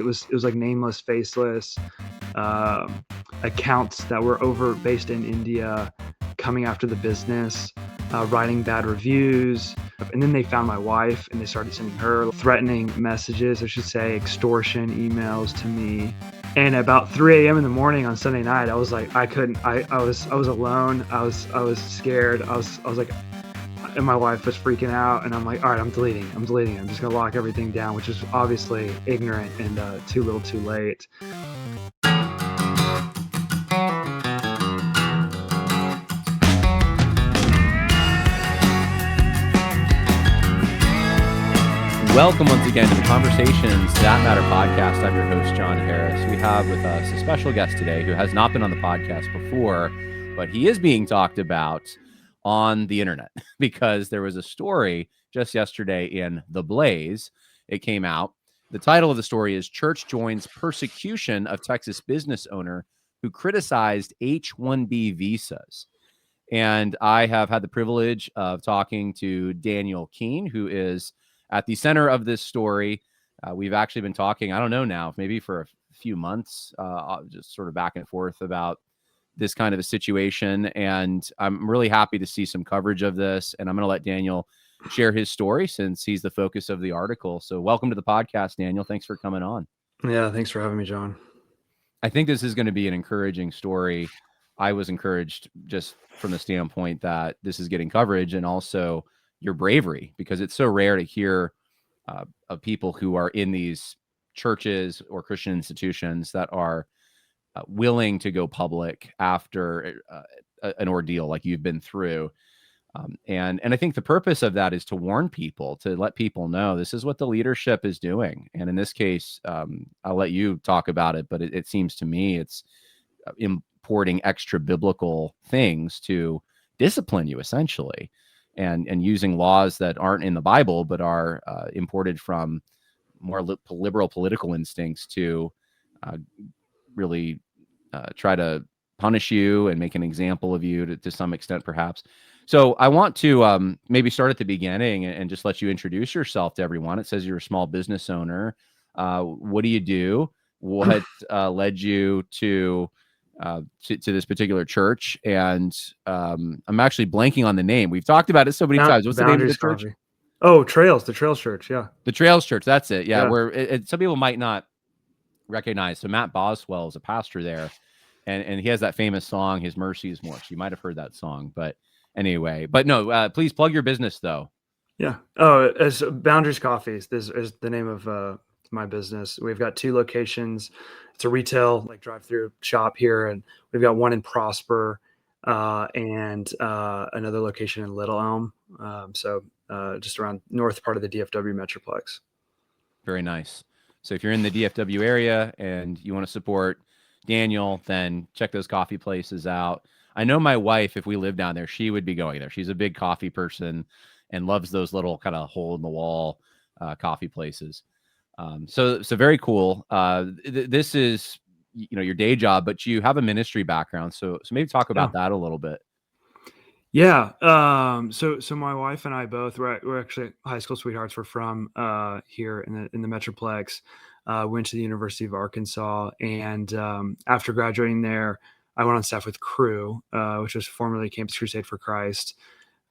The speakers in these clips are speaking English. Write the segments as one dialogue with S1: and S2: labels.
S1: It was like nameless, faceless accounts that were based in India, coming after the business, writing bad reviews. And then they found my wife and they started sending her threatening messages, I should say, extortion emails to me. And about 3 a.m. in the morning on Sunday night, I was like, I was alone. I was scared. I was like, and my wife was freaking out, and I'm like, all right, I'm deleting. I'm just gonna lock everything down, which is obviously ignorant and too little too late.
S2: Welcome once again to the Conversations That Matter podcast. I'm your host, John Harris. We have with us a special guest today who has not been on the podcast before, but he is being talked about on the internet because there was a story just yesterday in The Blaze. It came out. The title of the story is Church Joins Persecution of Texas Business Owner Who Criticized H-1B Visas. And I have had the privilege of talking to Daniel Keene, who is at the center of this story. We've actually been talking, I don't know now, maybe for a few months, just sort of back and forth about this kind of a situation. And I'm really happy to see some coverage of this. And I'm going to let Daniel share his story since he's the focus of the article. So welcome to the podcast, Daniel. Thanks for coming on.
S1: Yeah, thanks for having me, John.
S2: I think this is going to be an encouraging story. I was encouraged just from the standpoint that this is getting coverage, and also your bravery, because it's so rare to hear of people who are in these churches or Christian institutions that are willing to go public after an ordeal like you've been through. And I think the purpose of that is to warn people, to let people know this is what the leadership is doing. And in this case, I'll let you talk about it, but it seems to me it's importing extra biblical things to discipline you, essentially. And using laws that aren't in the Bible, but are imported from more liberal political instincts to really try to punish you and make an example of you to some extent, perhaps. So I want to maybe start at the beginning and just let you introduce yourself to everyone. It says you're a small business owner. What do you do? What led you to this particular church? And I'm actually blanking on the name. We've talked about it so many times. What's the name of the church?
S1: Coffee. Oh, the Trails Church. Yeah.
S2: The Trails Church. That's it. Yeah. Where some people might not recognize. So Matt Boswell is a pastor there, and he has that famous song, His Mercy is More. So you might have heard that song, but anyway, please plug your business though.
S1: Yeah. Oh, it's Boundaries Coffees. This is the name of my business. We've got 2 locations. It's a retail drive-through shop here, and we've got one in Prosper and another location in Little Elm. So just around north part of the DFW Metroplex.
S2: Very nice. So if you're in the DFW area and you want to support Daniel, then check those coffee places out. I know my wife, if we lived down there, she would be going there. She's a big coffee person and loves those little kind of hole in the wall coffee places. So very cool. This is, your day job, but you have a ministry background. So maybe talk about that a little bit.
S1: Yeah. So my wife and I both we're actually high school sweethearts. We're from here in the Metroplex. Went to the University of Arkansas, and after graduating there, I went on staff with Crew, which was formerly Campus Crusade for Christ.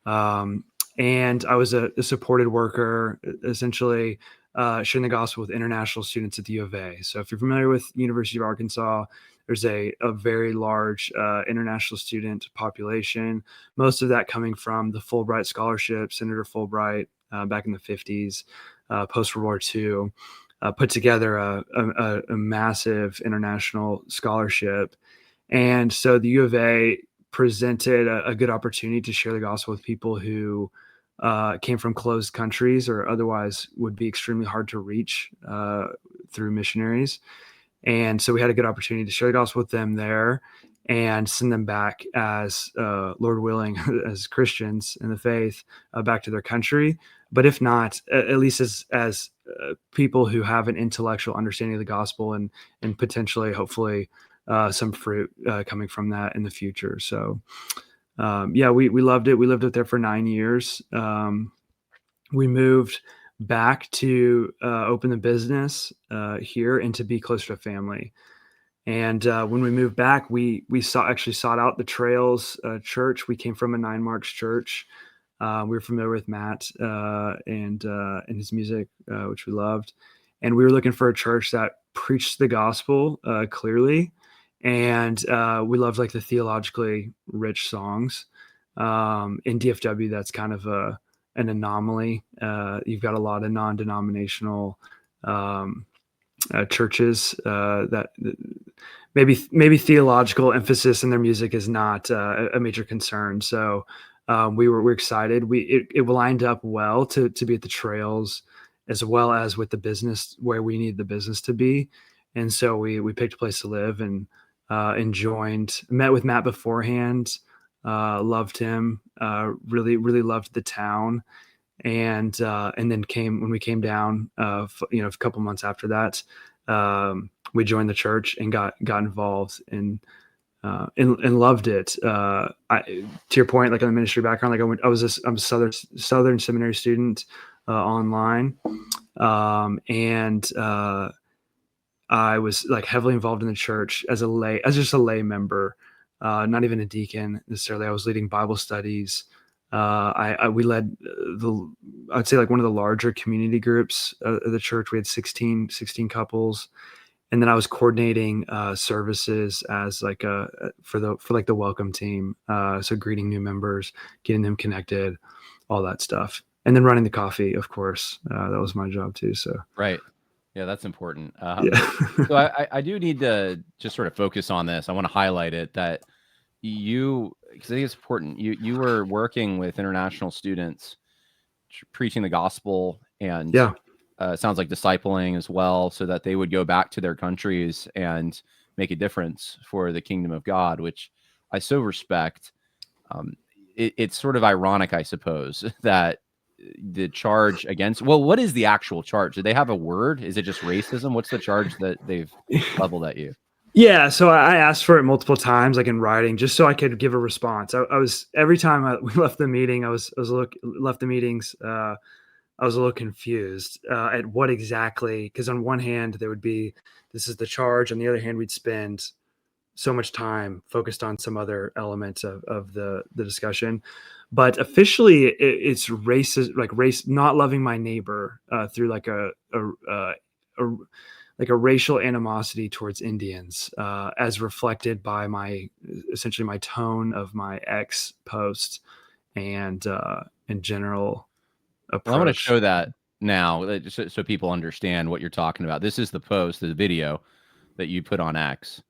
S1: And I was a supported worker, essentially sharing the gospel with international students at the U of A. So if you're familiar with University of Arkansas, there's a very large international student population, most of that coming from the Fulbright Scholarship. Senator Fulbright, back in the 50s, post-World War II, put together a massive international scholarship. And so the U of A presented a good opportunity to share the gospel with people who came from closed countries or otherwise would be extremely hard to reach through missionaries. And so we had a good opportunity to share the gospel with them there and send them back as, Lord willing, as Christians in the faith, back to their country. But if not, at least as people who have an intellectual understanding of the gospel and potentially, hopefully, some fruit coming from that in the future. So, we loved it. We lived up there for 9 years. We moved back to open the business here and to be closer to family. And when we moved back, we actually sought out the Trails Church. We came from a 9 Marks church. We were familiar with Matt and his music, which we loved, and we were looking for a church that preached the gospel clearly, and we loved like the theologically rich songs. In DFW, that's kind of an anomaly. You've got a lot of non-denominational churches that maybe theological emphasis in their music is not a major concern. So we're excited. It lined up well to be at the Trails, as well as with the business where we need the business to be. And so we picked a place to live and met with Matt beforehand. Loved him. Really loved the town. And then when we came down, a couple months after that, we joined the church and got involved and loved it. To your point, like on the ministry background, like I'm a Southern seminary student online, and I was like heavily involved in the church as just a lay member, not even a deacon necessarily. I was leading Bible studies. We led I'd say like one of the larger community groups of the church. We had 16 couples. And then I was coordinating services as like for the welcome team. So greeting new members, getting them connected, all that stuff. And then running the coffee, of course. That was my job too. So
S2: Right. Yeah, that's important.
S1: yeah.
S2: So I do need to just sort of focus on this. I want to highlight it that because I think it's important. You were working with international students, preaching the gospel, and
S1: Yeah.
S2: sounds like discipling as well, so that they would go back to their countries and make a difference for the kingdom of God, which I so respect. It's sort of ironic, I suppose, that the charge against, well, what is the actual charge? Do they have a word? Is it just racism? What's the charge that they've leveled at you?
S1: Yeah, so I asked for it multiple times, like in writing, just so I could give a response. I was every time we left the meeting, left the meetings. I was a little confused at what exactly, because on one hand there would be, this is the charge. On the other hand, we'd spend so much time focused on some other elements of the discussion. But officially, it's racist, like race, not loving my neighbor through like a racial animosity towards Indians, as reflected by essentially my tone of my ex post and general approach.
S2: Well, I want to show that now, so people understand what you're talking about. This is the post, the video that you put on X.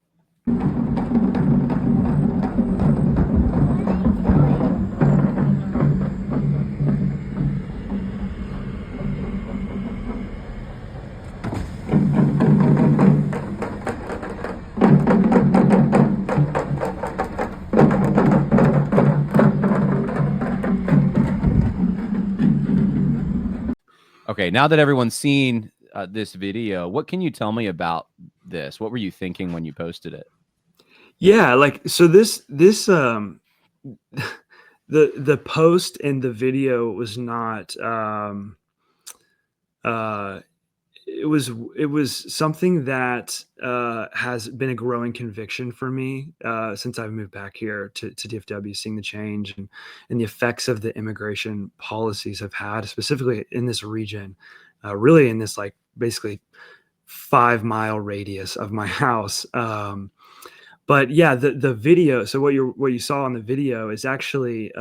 S2: Okay, now that everyone's seen this video, what can you tell me about this? What were you thinking when you posted it?
S1: Yeah, like so the post and the video was not it was something that has been a growing conviction for me since I've moved back here to DFW, seeing the change and the effects of the immigration policies have had, specifically in this region, really in this like basically 5 mile radius of my house. But yeah, the video. So what you saw on the video is actually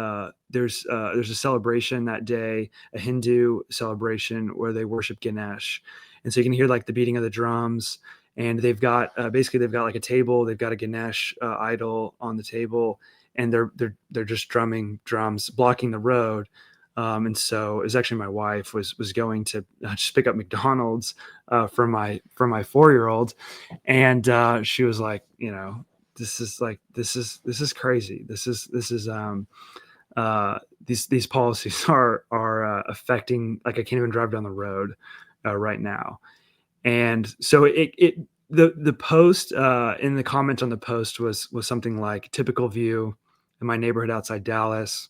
S1: there's a celebration that day, a Hindu celebration where they worship Ganesh, and so you can hear like the beating of the drums. And they've got like a table. They've got a Ganesh idol on the table, and they're just drumming drums, blocking the road. And so it was actually my wife was going to just pick up McDonald's for my 4-year-old, and she was like, this is crazy. These policies are affecting, like I can't even drive down the road right now. And so the post in the comment on the post was something like, typical view in my neighborhood outside Dallas.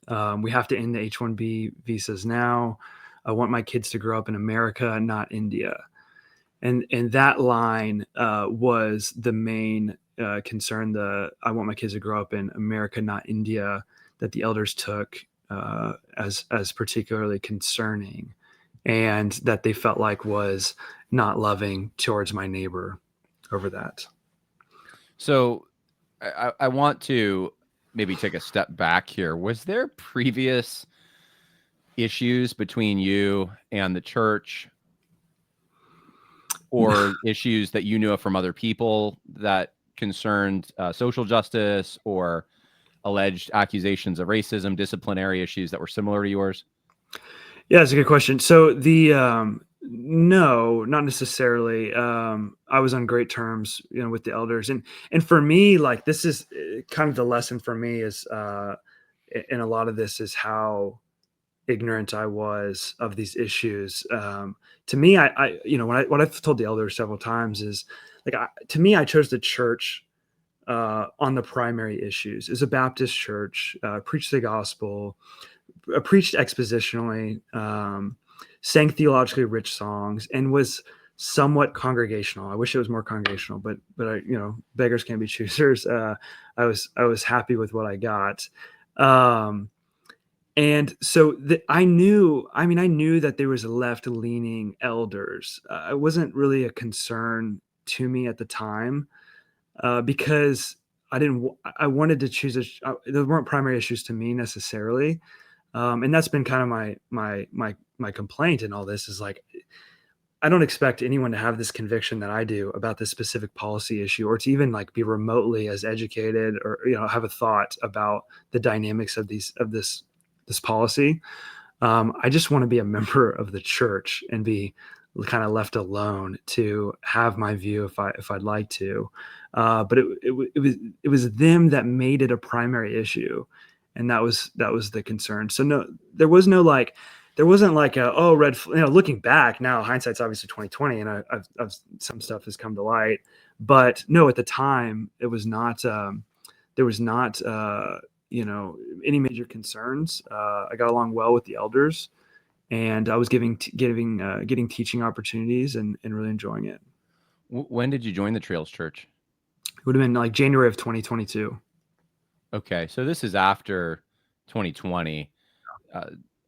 S1: We have to end the H-1B visas now. I want my kids to grow up in America, not India. And that line was the main concern. I want my kids to grow up in America, not India, that the elders took as particularly concerning, and that they felt like was not loving towards my neighbor over that.
S2: So I want to maybe take a step back here. Was there previous issues between you and the church, or issues that you knew of from other people that concerned social justice or alleged accusations of racism, disciplinary issues that were similar to yours?
S1: Yeah, that's a good question. So no, not necessarily. I was on great terms, with the elders, and for me, like, this is kind of the lesson for me is, in a lot of this, is how ignorant I was of these issues. To me, what I've told the elders several times is, like, to me, I chose the church on the primary issues. As a Baptist church, preached the gospel, preached expositionally, sang theologically rich songs, and was somewhat congregational. I wish it was more congregational, but beggars can't be choosers. I was happy with what I got. And so I knew that there was left-leaning elders. It wasn't really a concern to me at the time, because I wanted to choose there weren't primary issues to me necessarily. And that's been kind of my complaint in all this, is like, I don't expect anyone to have this conviction that I do about this specific policy issue, or to even like be remotely as educated, or have a thought about the dynamics of this policy. I just want to be a member of the church and be kind of left alone to have my view if I'd like to. But it was them that made it a primary issue, and that was the concern. So no, there wasn't like looking back now, hindsight's obviously 2020, and I've some stuff has come to light, but no, at the time it was not. There was not any major concerns. I got along well with the elders, and I was getting teaching opportunities, and really enjoying it.
S2: When did you join the Trails Church?
S1: It would have been like January of 2022.
S2: Okay, so this is after 2020.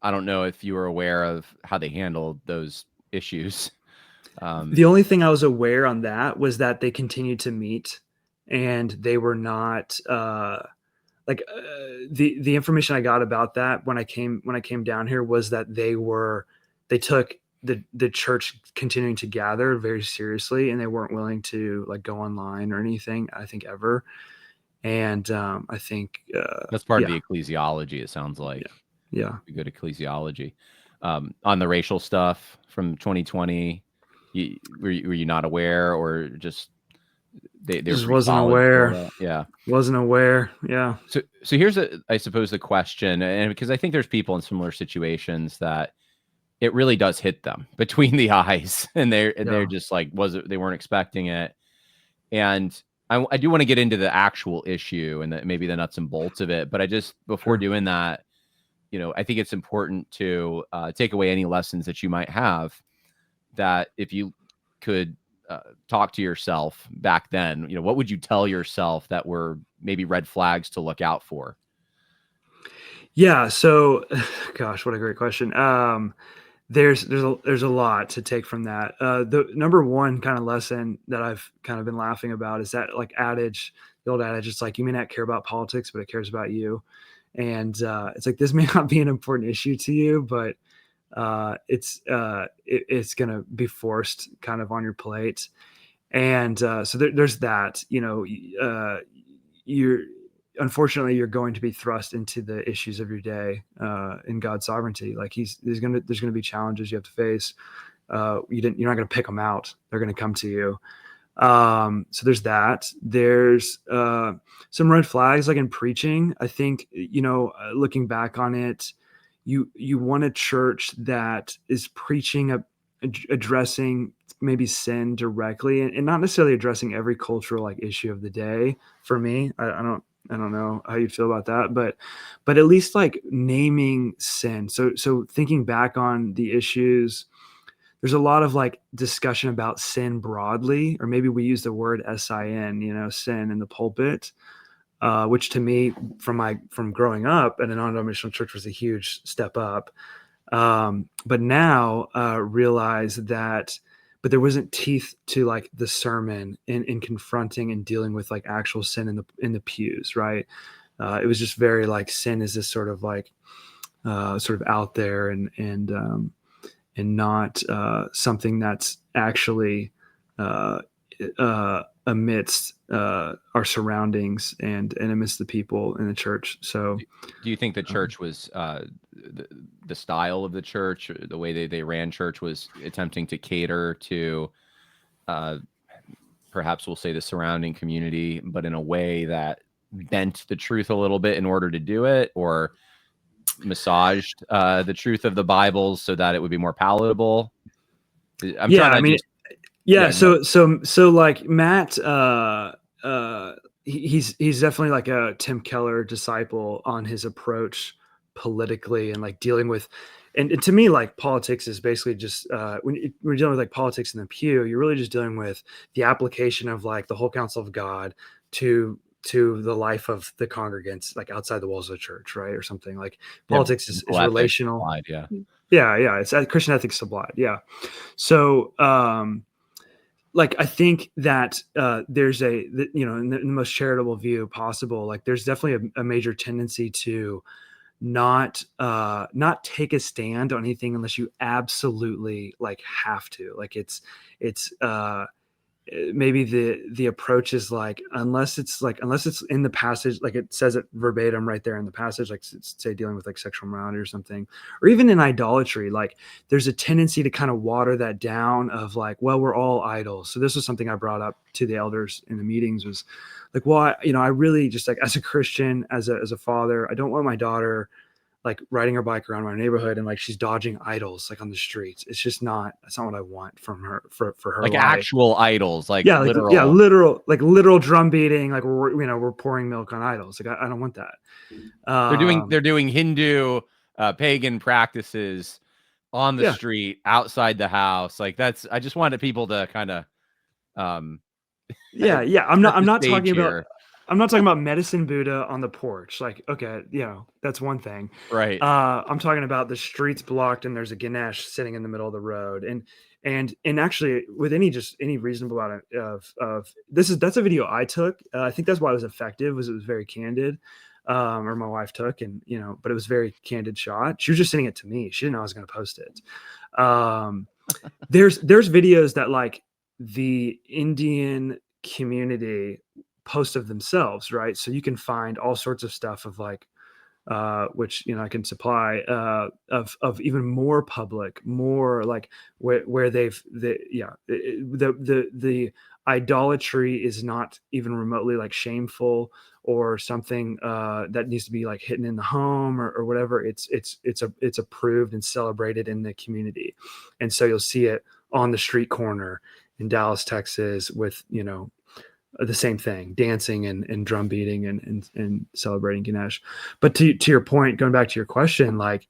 S2: I don't know if you were aware of how they handled those issues.
S1: The only thing I was aware on that was that they continued to meet, and they were not the information I got about that when I came down here was that they took the church continuing to gather very seriously, and they weren't willing to like go online or anything, I think, ever. And I think
S2: that's part of the ecclesiology, it sounds like.
S1: Yeah.
S2: A good ecclesiology. On the racial stuff from 2020, were you not aware, or just they
S1: just wasn't aware?
S2: Yeah,
S1: wasn't aware. Yeah.
S2: So here's I suppose the question, and because I think there's people in similar situations that it really does hit them between the eyes, and they're just like, they weren't expecting it. And I do want to get into the actual issue and maybe the nuts and bolts of it, but before doing that, I think it's important to take away any lessons that you might have, that if you could talk to yourself back then, what would you tell yourself that were maybe red flags to look out for?
S1: Yeah. So, gosh, what a great question. There's a lot to take from that. The number one kind of lesson that I've kind of been laughing about is that, like, the old adage, it's like, you may not care about politics, but it cares about you. And it's like, this may not be an important issue to you, but it's going to be forced kind of on your plate. And so there's that. Unfortunately, you're going to be thrust into the issues of your day in God's sovereignty. Like, there's going to be challenges you have to face. You're not going to pick them out; they're going to come to you. So there's that. There's some red flags, like in preaching. I think, looking back on it, you want a church that is preaching addressing maybe sin directly, and not necessarily addressing every cultural like issue of the day. For me, I don't I don't know how you feel about that, but at least like naming sin. So thinking back on the issues, there's a lot of like discussion about sin broadly, or maybe we use the word sin, sin in the pulpit, which to me, from growing up at a non-denominational church, was a huge step up. But now realize that, but there wasn't teeth to like the sermon in confronting and dealing with like actual sin in the pews, right? It was just very like sin is this sort of like sort of out there and not something that's actually uh, amidst our surroundings and amidst the people in the church. So,
S2: Do you think the church was the style of the church, the way they ran church, was attempting to cater to perhaps we'll say the surrounding community, but in a way that bent the truth a little bit in order to do it, or massaged the truth of the Bible so that it would be more palatable? I'm
S1: yeah,
S2: trying
S1: I
S2: to
S1: mean,
S2: just
S1: yeah.
S2: yeah, go ahead.
S1: So like Matt, he's definitely like a Tim Keller disciple on his approach politically and like dealing with, and to me, like politics is basically just when we're dealing with like politics in the pew, you're really just dealing with the application of like the whole counsel of God to the life of the congregants, like outside the walls of the church, right, or something. Like
S2: Yeah,
S1: politics is
S2: ethics
S1: relational.
S2: applied, yeah.
S1: Yeah, it's Christian ethics sublime. Yeah. So, like I think that there's in the most charitable view possible, like there's definitely a major tendency to not take a stand on anything unless you absolutely like have to. Like it's maybe the approach is like unless it's in the passage, like it says it verbatim right there in the passage, like say dealing with like sexual morality or something, or even in idolatry, like there's a tendency to kind of water that down of like, well, we're all idols. So this was something I brought up to the elders in the meetings, was like, well, I really just like, as a Christian, as a father, I don't want my daughter like riding her bike around my neighborhood and like she's dodging idols like on the streets. That's not what I want from her for her
S2: Like
S1: life.
S2: actual idols, like
S1: Yeah, like
S2: literal.
S1: literal drum beating, like we're pouring milk on idols. Like I don't want that.
S2: They're doing Hindu pagan practices on the
S1: Yeah,
S2: street outside the house. Like that's I just wanted people to kind of um
S1: yeah.
S2: set
S1: I'm
S2: the
S1: not
S2: stage
S1: talking about
S2: here.
S1: medicine Buddha on the porch. Like, okay, that's one thing.
S2: Right.
S1: I'm talking about the streets blocked and there's a Ganesh sitting in the middle of the road. And actually, with any reasonable amount of that's a video I took. I think that's why it was effective. Was it was very candid. Or my wife took, and but it was very candid shot. She was just sending it to me. She didn't know I was going to post it. There's videos that like the Indian community post of themselves, right? So you can find all sorts of stuff of like which I can supply of even more public, more like where the idolatry is not even remotely like shameful or something that needs to be like hidden in the home or whatever. It's approved and celebrated in the community, and so you'll see it on the street corner in Dallas, Texas, with the same thing, dancing and drum beating and celebrating Ganesh. But to your point, going back to your question, like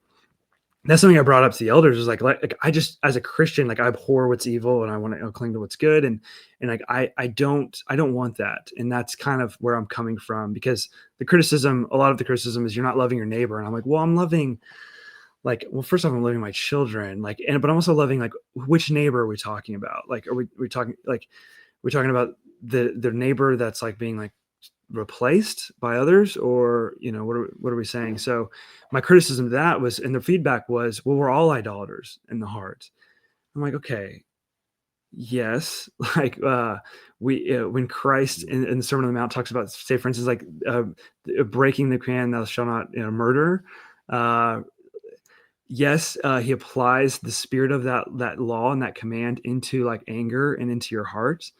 S1: that's something I brought up to the elders, is like I just, as a Christian, like I abhor what's evil and I want to cling to what's good. And like, I don't want that. And that's kind of where I'm coming from, because a lot of the criticism is you're not loving your neighbor. And I'm like, well, I'm loving, like, well, first off, I'm loving my children, like, but I'm also loving, like, which neighbor are we talking about? Like, are we talking, like, we're talking about the neighbor that's like being like replaced by others, or what are we saying? So my criticism of that was, and the feedback was, well, we're all idolaters in the heart. I'm like, okay, yes. Like we when Christ in the Sermon on the Mount talks about, say for instance, like breaking the command, thou shalt not murder. uh yes, he applies the spirit of that law and that command into like anger and into your heart.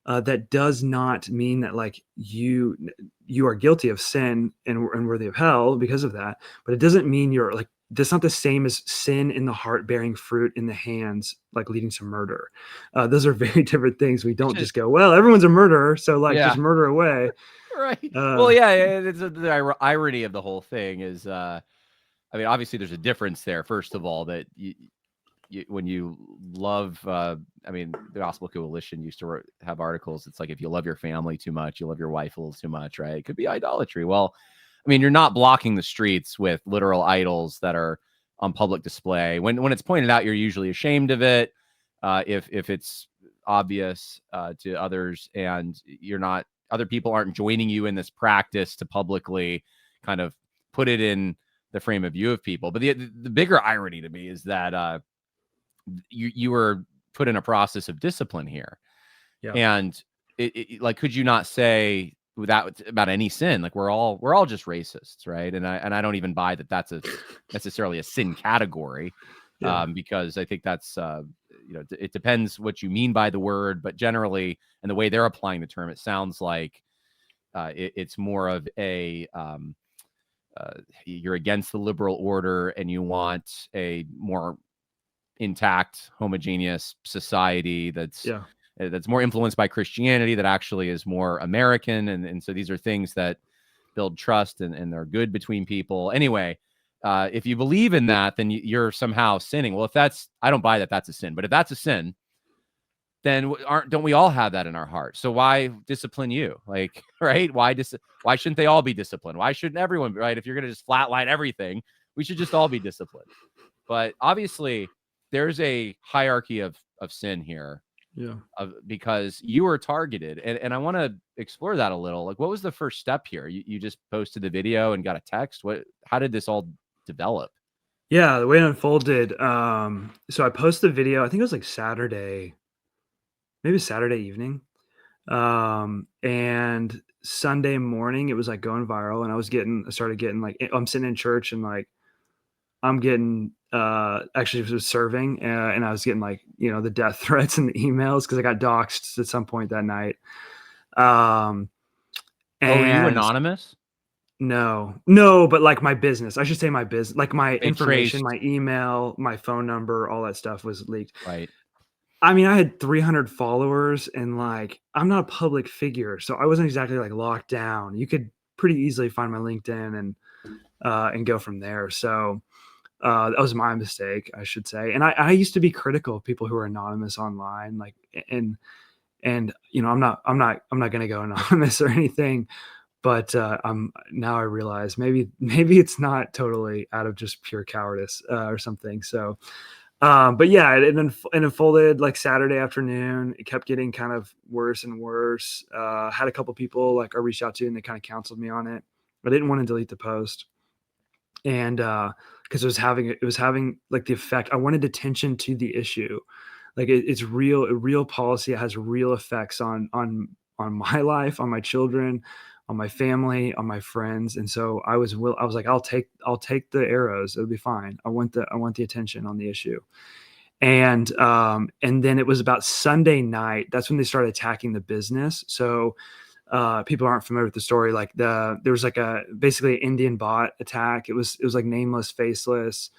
S1: That does not mean that like you are guilty of sin and worthy of hell because of that. But it doesn't mean you're like, that's not the same as sin in the heart bearing fruit in the hands, like leading to murder. Those are very different things. We don't
S2: Which is
S1: just go, well, everyone's a murderer, so like
S2: yeah,
S1: just murder away.
S2: Right. Well,
S1: Uh,
S2: yeah, it's the irony of the whole thing is, I mean, obviously there's a difference there. First of all, that when you love, I mean, the Gospel Coalition used to have articles. It's like, if you love your family too much, you love your wife a little too much, right? It could be idolatry. Well, I mean, you're not blocking the streets with literal idols that are on public display. When it's pointed out, you're usually ashamed of it. If it's obvious to others, and you're not, other people aren't joining you in this practice to publicly kind of put it in the frame of view of people. But the bigger irony to me is that you were put in a process of discipline here,
S1: yeah,
S2: and like, could you not say without about any sin? Like, we're all just racists, right? And I don't even buy that that's necessarily a sin category,
S1: yeah,
S2: because I think that's it depends what you mean by the word, but generally, and the way they're applying the term, it sounds like it's more of a you're against the liberal order and you want a more intact, homogeneous society
S1: yeah,
S2: that's more influenced by Christianity, that actually is more American. And so these are things that build trust, and they're good between people. Anyway, if you believe in that, then you're somehow sinning. Well, if that's, I don't buy that that's a sin, but if that's a sin, then don't we all have that in our heart? So why discipline you? Like, right? Why shouldn't they all be disciplined? Why shouldn't everyone be, right? If you're going to just flatline everything, we should just all be disciplined. But obviously, there's a hierarchy of sin here,
S1: yeah.
S2: because you were targeted, and I want to explore that a little. Like, what was the first step here? You just posted the video and got a text. How did this all develop?
S1: Yeah, the way it unfolded, so I posted the video, I think it was like Saturday, maybe Saturday evening. And Sunday morning it was like going viral, and I started getting like, I'm sitting in church and like I'm getting actually was serving, and I was getting like, the death threats and the emails because I got doxxed at some point that night. Um
S2: Oh, were you
S1: and
S2: anonymous?
S1: no, but like my business, I should say my business, like my
S2: They
S1: information,
S2: traced,
S1: my email, my phone number, all that stuff was leaked.
S2: right?
S1: I mean, I had 300 followers, and like I'm not a public figure, so I wasn't exactly like locked down. You could pretty easily find my LinkedIn and go from there. So that was my mistake, I should say. And I used to be critical of people who are anonymous online, like, and I'm not going to go anonymous or anything. But now I realize maybe it's not totally out of just pure cowardice or something. So, but yeah, it unfolded like Saturday afternoon. It kept getting kind of worse and worse. Had a couple people like I reached out to, and they kind of counseled me on it. I didn't want to delete the post, and because it was having like the effect. I wanted attention to the issue. Like it's real, a real policy. It has real effects on my life, on my children, on my family, on my friends. And so I was like, I'll take the arrows. It'll be fine. I want the attention on the issue. And then it was about Sunday night. That's when they started attacking the business. So people aren't familiar with the story. Like there was like basically an Indian bot attack. It was like nameless, faceless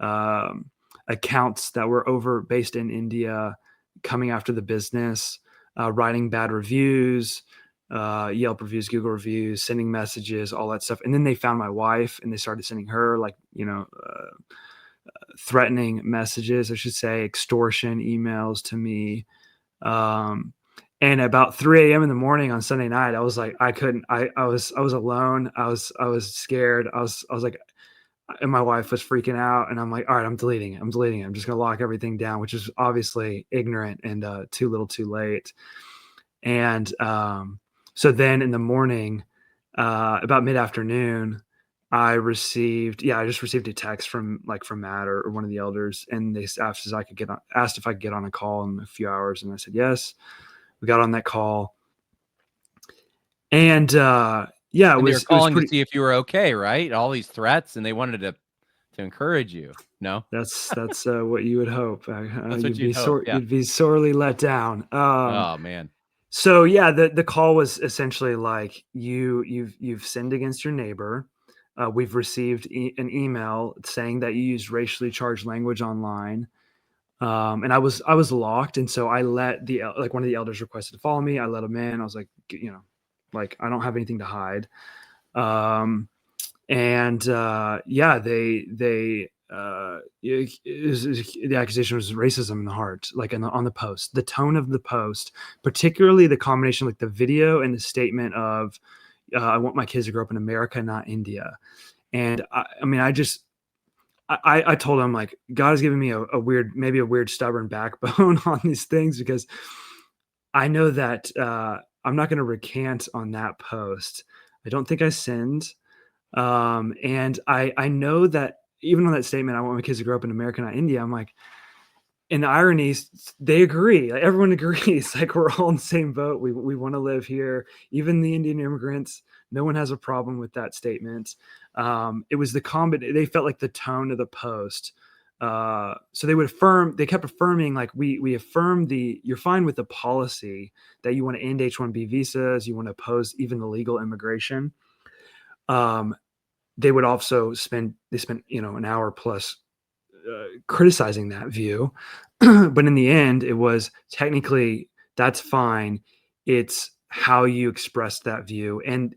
S1: um, accounts that were based in India, coming after the business, writing bad reviews, Yelp reviews, Google reviews, sending messages, all that stuff. And then they found my wife, and they started sending her like, threatening messages, I should say, extortion emails to me. Um, and about 3 a.m. in the morning on Sunday night, I was like, I couldn't, I was alone. I was scared. I was like, and my wife was freaking out, and I'm like, all right, I'm deleting it. I'm just going to lock everything down, which is obviously ignorant and too little too late. And so then in the morning, about mid-afternoon, I just received a text from Matt or one of the elders, and they asked if I could get on a call in a few hours, and I said yes. We got on that call, and yeah, it
S2: And they were
S1: was it was
S2: calling to
S1: pretty.
S2: see if you were okay, right? All these threats, and they wanted to encourage you. No,
S1: That's what you would hope.
S2: that's what you'd hope. Yeah.
S1: You'd be sorely let down.
S2: Oh man.
S1: So yeah, the call was essentially like, you've sinned against your neighbor. We've received an email saying that you used racially charged language online. And I was locked, and so I let like one of the elders requested to follow me. I let him in. I was like, Like, I don't have anything to hide. Um, and yeah, the accusation was racism in the heart, like on the post, the tone of the post, particularly the combination, like the video and the statement of, I want my kids to grow up in America, not India. And I mean, I told him, like, God has given me a weird, maybe a weird, stubborn backbone on these things, because I know that I'm not going to recant on that post. I don't think I sinned. And I know that even on that statement, I want my kids to grow up in America, not India. I'm like, and the irony is they agree. Like, everyone agrees. Like, we're all in the same boat. We want to live here. Even the Indian immigrants, no one has a problem with that statement. It was the they felt like the tone of the post. So they kept affirming, like, we affirm you're fine with the policy that you want to end H-1B visas, you want to oppose even illegal immigration. They would also spent an hour plus criticizing that view. But in the end, it was technically, that's fine. It's how you express that view, and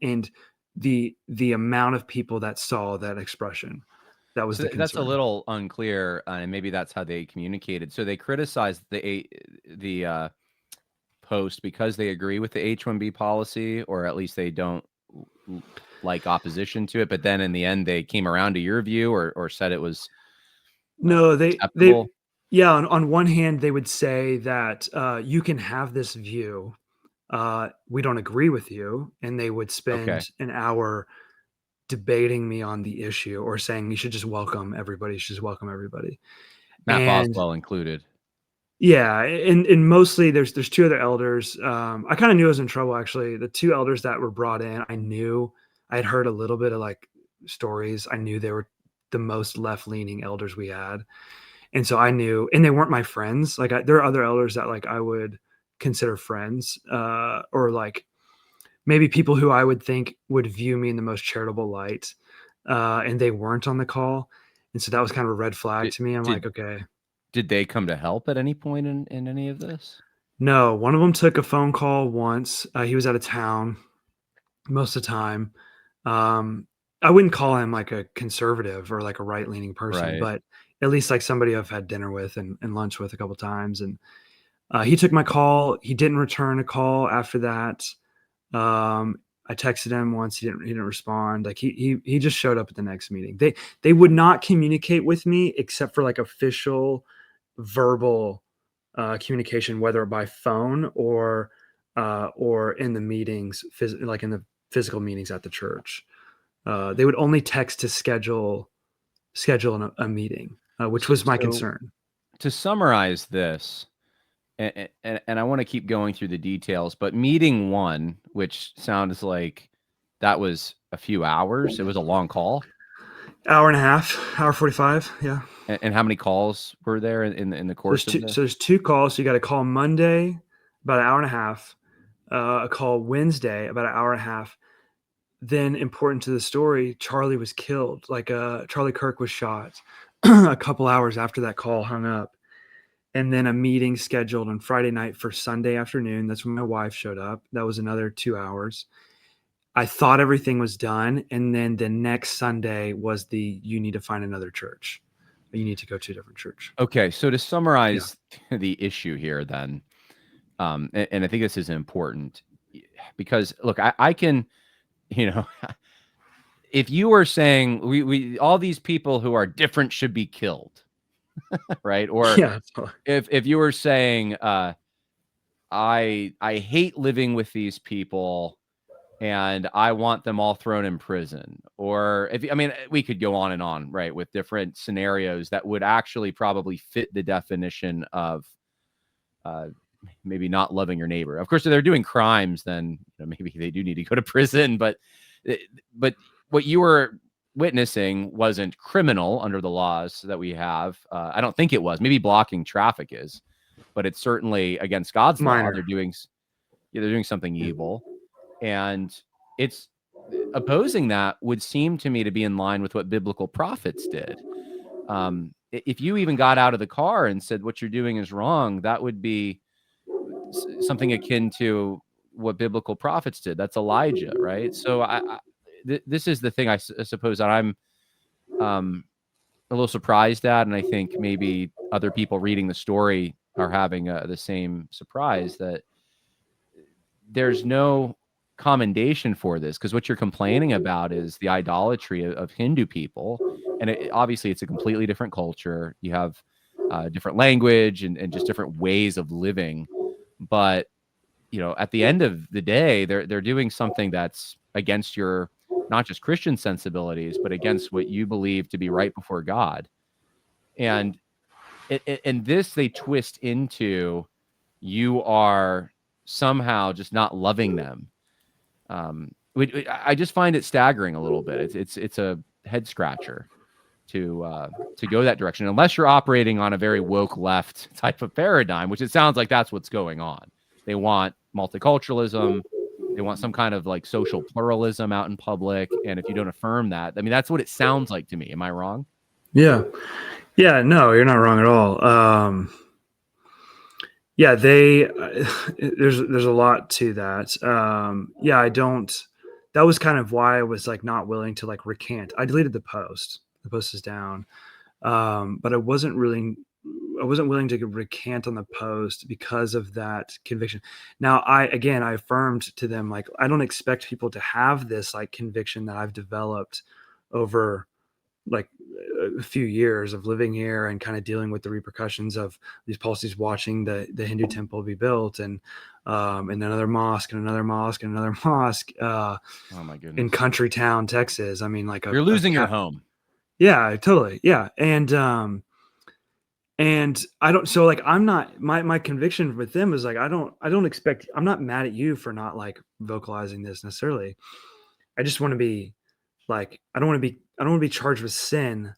S1: the amount of people that saw that expression. That was the
S2: That's a
S1: concern.
S2: little unclear, and maybe that's how they communicated. So they criticized the post because they agree with the H-1B policy, or at least they don't like opposition to it. But then in the end, they came around to your view, or said it was
S1: No,
S2: acceptable.
S1: yeah, on one hand, they would say that you can have this view. We don't agree with you, and they would
S2: Okay,
S1: spend an hour debating me on the issue, or saying you should just welcome everybody. You should just welcome everybody.
S2: Matt
S1: And
S2: Boswell included.
S1: yeah, and mostly there's two other elders. I kind of knew I was in trouble, actually. The two elders that were brought in, I knew I had heard a little bit of, like, stories. I knew they were the most left leaning elders we had, and so I knew, and they weren't my friends. Like, there are other elders that, like, I would consider friends, or like maybe people who I would think would view me in the most charitable light, and they weren't on the call, and so that was kind of a red flag
S2: Did
S1: to me. I'm
S2: did
S1: like, okay.
S2: did they come to help at any point in any of this?
S1: No, one of them took a phone call once. He was out of town most of the time. Um, I wouldn't call him like a conservative or like a right leaning person,
S2: Right.
S1: but at least like somebody I've had dinner with and lunch with a couple times. And he took my call. He didn't return a call after that. I texted him once. He didn't respond. Like, he just showed up at the next meeting. They would not communicate with me except for, like, official verbal communication, whether by phone or in the meetings, like in the physical meetings at the church. They would only text to schedule a meeting, which
S2: So,
S1: was my
S2: so
S1: concern.
S2: to summarize this, and I want to keep going through the details, but meeting one, which sounds like that was a few hours. It was a long call.
S1: Hour and a half, hour 45. Yeah.
S2: And how many calls were there in the
S1: There's
S2: course of
S1: two.
S2: this?
S1: So there's two calls. So you got a call Monday, about an hour and a half. A call Wednesday, about an hour and a half. Then, important to the story, Charlie was killed. Like, Charlie Kirk was shot a couple hours after that call hung up. And then a meeting scheduled on Friday night for Sunday afternoon. That's when my wife showed up. That was another 2 hours. I thought everything was done. And then the next Sunday was you need to find another church. You need to go to a different church.
S2: Okay, so to
S1: Yeah.
S2: summarize the issue here, then, and I think this is important because look, I can, you know, if you were saying we all these people who are different should be killed, right? Or
S1: Yeah.
S2: if you were saying, I hate living with these people and I want them all thrown in prison. Or if I mean, we could go on and on, right, with different scenarios that would actually probably fit the definition of uh, maybe not loving your neighbor. Of course, if they're doing crimes, then maybe they do need to go to prison. Eh, but what you were witnessing wasn't criminal under the laws that we have. I don't think it was. Maybe blocking traffic is, but it's certainly against God's law.
S1: Minor.
S2: They're doing something evil, and it's opposing that would seem to me to be in line with what biblical prophets did. If you even got out of the car and said what you're doing is wrong, that would be something akin to what biblical prophets did. That's Elijah, right? So this is the thing I suppose that I'm a little surprised at, and I think maybe other people reading the story are having the same surprise, that there's no commendation for this, because what you're complaining about is the idolatry of Hindu people, and obviously it's a completely different culture. You have different language and just different ways of living, but at the end of the day, they're doing something that's against your not just Christian sensibilities, but against what you believe to be right before God. And this they twist into, you are somehow just not loving them. I just find it staggering a little bit. It's a head scratcher to go that direction, unless you're operating on a very woke left type of paradigm, which it sounds like that's what's going on. They want multiculturalism. They want some kind of like social pluralism out in public. And if you don't affirm that, I mean, that's what it sounds like to me. Am I wrong?
S1: Yeah. Yeah, no, you're not wrong at all. Yeah, there's a lot to that. Yeah, I don't. That was kind of why I was like not willing to like recant. I deleted the post. The post is down, but I wasn't willing to recant on the post because of that conviction. Now, I affirmed to them, like, I don't expect people to have this like conviction that I've developed over like a few years of living here and kind of dealing with the repercussions of these policies, watching the Hindu temple be built, and another mosque and another mosque and another mosque
S2: Oh my goodness.
S1: in country town, Texas. I mean, like
S2: You're losing your home.
S1: Yeah, totally. Yeah. And I don't, so like, I'm not, my conviction with them is like, I don't expect, I'm not mad at you for not like vocalizing this necessarily. I just want to be like, I don't want to be charged with sin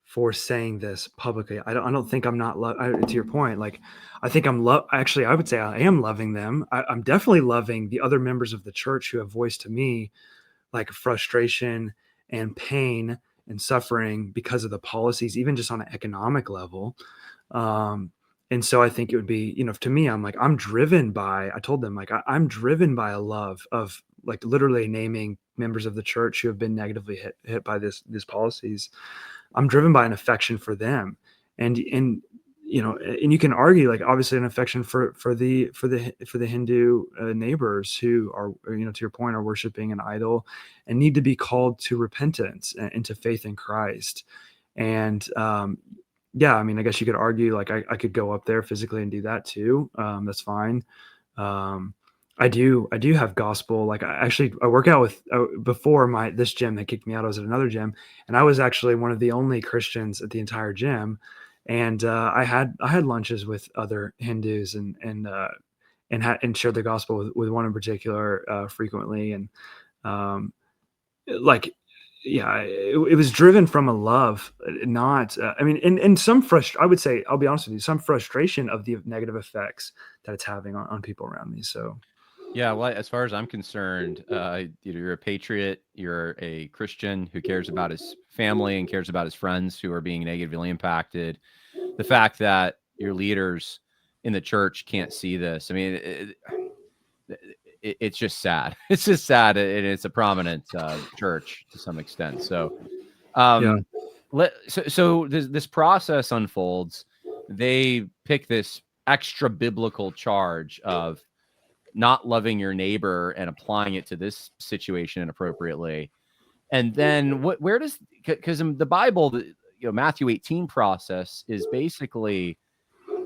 S1: for saying this publicly. I don't think I'm not to your point. Like, I think actually, I would say I am loving them. I'm definitely loving the other members of the church who have voiced to me like frustration and pain and suffering because of the policies, even just on an economic level. And so I think it would be, to me, I'm like, I told them, like, I'm driven by a love of like literally naming members of the church who have been negatively hit by these policies. I'm driven by an affection for them. And and you can argue, like, obviously an affection for the Hindu neighbors who are, to your point, are worshiping an idol and need to be called to repentance and to faith in Christ. And yeah, I mean, I guess you could argue, like, I could go up there physically and do that too. That's fine. I do have gospel. Like, I work out with, before this gym that kicked me out, I was at another gym, and I was actually one of the only Christians at the entire gym. And I had lunches with other Hindus and shared the gospel with one in particular frequently. And like, yeah, it was driven from a love, not, I mean, and some I would say, I'll be honest with you, some frustration of the negative effects that it's having on people around me. So,
S2: Yeah, well, as far as I'm concerned, you're a patriot. You're a Christian who cares about his family and cares about his friends who are being negatively impacted. The fact that your leaders in the church can't see this, I mean, it's just sad. It's just sad, and it's a prominent church to some extent. So,
S1: yeah.
S2: so this process unfolds. They pick this extra biblical charge of not loving your neighbor and applying it to this situation inappropriately. And then where does, because in the Bible, Matthew 18 process is basically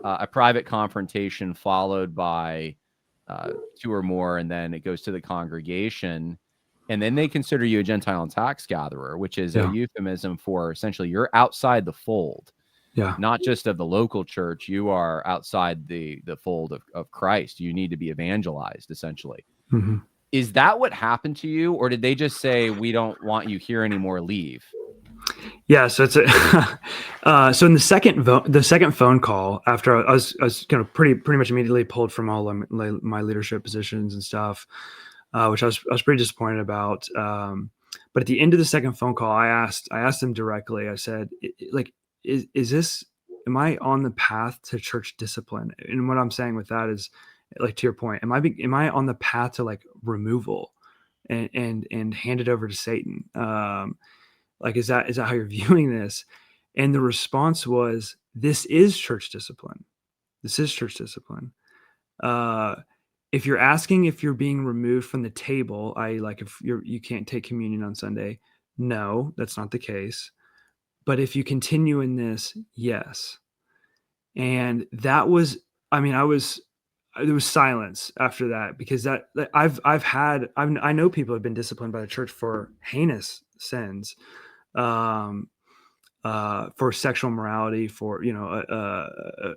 S2: a private confrontation followed by two or more, and then it goes to the congregation. And then they consider you a Gentile and tax gatherer, which is a euphemism for essentially you're outside the fold.
S1: Yeah.
S2: Not just of the local church, you are outside the fold of Christ. You need to be evangelized, essentially.
S1: Mm-hmm.
S2: Is that what happened to you, or did they just say, we don't want you here anymore, leave?
S1: Yeah, so it's so in the second phone call, after I was kind of pretty much immediately pulled from all of my leadership positions and stuff, which I was pretty disappointed about. But at the end of the second phone call, I asked them directly. I said, like, is this, am I on the path to church discipline? And what I'm saying with that is Like, to your point, am I on the path to like removal and hand it over to Satan? Like, is that how you're viewing this? And the response was, this is church discipline. This is church discipline. Uh, if you're asking if you're being removed from the table, I like if you can't take communion on Sunday, no, that's not the case. But if you continue in this, yes. And that was, I mean, there was silence after that, because I know people have been disciplined by the church for heinous sins, um, for sexual morality, for,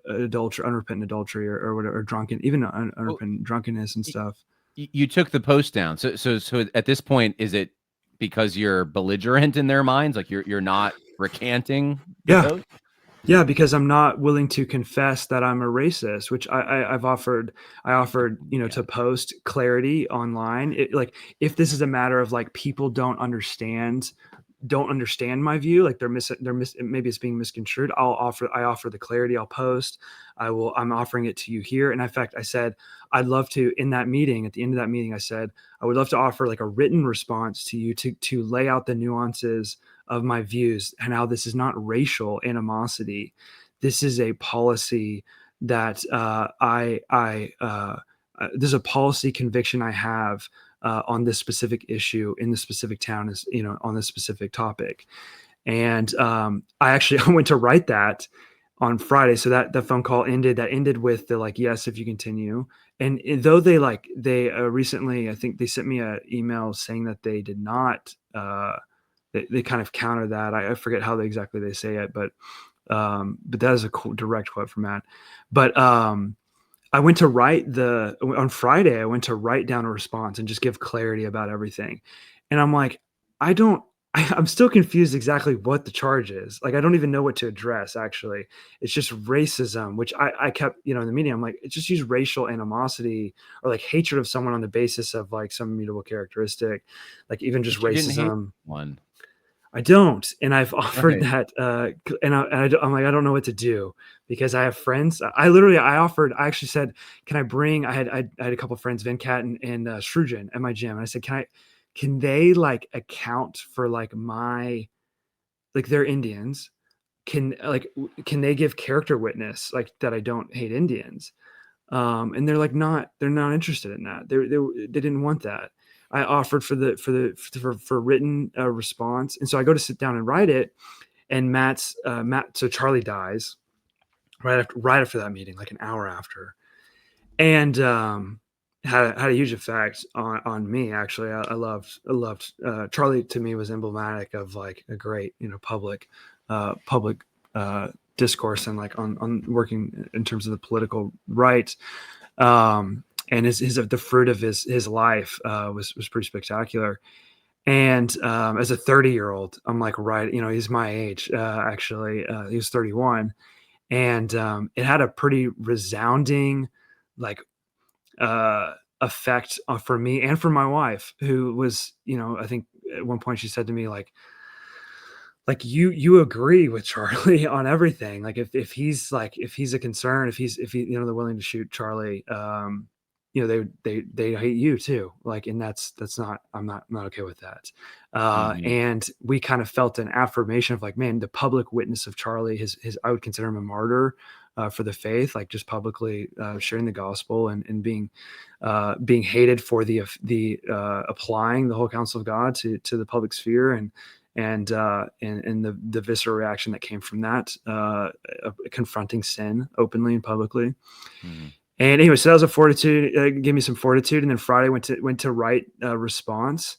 S1: adultery, unrepentant adultery, or whatever, or drunken, even
S2: Well,
S1: unrepentant drunkenness and stuff.
S2: you took the post down. So at this point, is it because you're belligerent in their minds? Like you're not recanting the
S1: Yeah.
S2: post?
S1: Yeah, because I'm not willing to confess that I'm a racist, which I've offered. I offered,
S2: Yeah.
S1: to post clarity online. Like, if this is a matter of like people don't understand my view, like maybe it's being misconstrued, I offer the clarity. I'll post. I'm offering it to you here. And in fact, I said, I'd love to, in that meeting, at the end of that meeting, I said, I would love to offer like a written response to you to lay out the nuances of my views and how this is not racial animosity. This is a policy that there's a policy conviction I have on this specific issue in this specific town, is, on this specific topic. And I actually I went to write that on Friday. So that the phone call ended with the like, yes, if you continue. And though they recently, I think they sent me an email saying that they did not, they kind of counter that. I forget how exactly they say it, but that is a direct quote from Matt. But I went to on Friday, I went to write down a response and just give clarity about everything. And I'm like, I'm still confused exactly what the charge is. Like, I don't even know what to address, actually. It's just racism, which I kept, in the meeting, I'm like, just use racial animosity or like hatred of someone on the basis of like some immutable characteristic, like even just
S2: But you didn't hate
S1: racism.
S2: one.
S1: I don't, and I've offered
S2: Right.
S1: that, I'm like, I don't know what to do, because I have friends. I actually said, can I bring? I had a couple of friends, Venkat and Srujan, at my gym, and I said, can they like account for like they're Indians? Can they give character witness like that I don't hate Indians? And they're not interested in that. They didn't want that. I offered for written response, and so I go to sit down and write it. And so Charlie dies right after that meeting, like an hour after, and had a huge effect on me. Actually, I loved Charlie. To me, was emblematic of like a great public discourse, and like on working in terms of the political right. And the fruit of his life was pretty spectacular. And as a 30-year-old, I'm like, right, he's my age, actually. He was 31. And it had a pretty resounding, like, effect for me and for my wife, who was, I think at one point she said to me, like you agree with Charlie on everything. Like, if he's a concern, if he, they're willing to shoot Charlie, they hate you too. Like, and that's not, I'm not okay with that.
S2: Mhm.
S1: And we kind of felt an affirmation of like, man, the public witness of Charlie, his I would consider him a martyr for the faith, like just publicly sharing the gospel and being hated for the applying the whole counsel of God to the public sphere, and the visceral reaction that came from that, confronting sin openly and publicly.
S2: Mhm.
S1: And anyway, so that was a fortitude, gave me some fortitude. And then Friday went to write a response,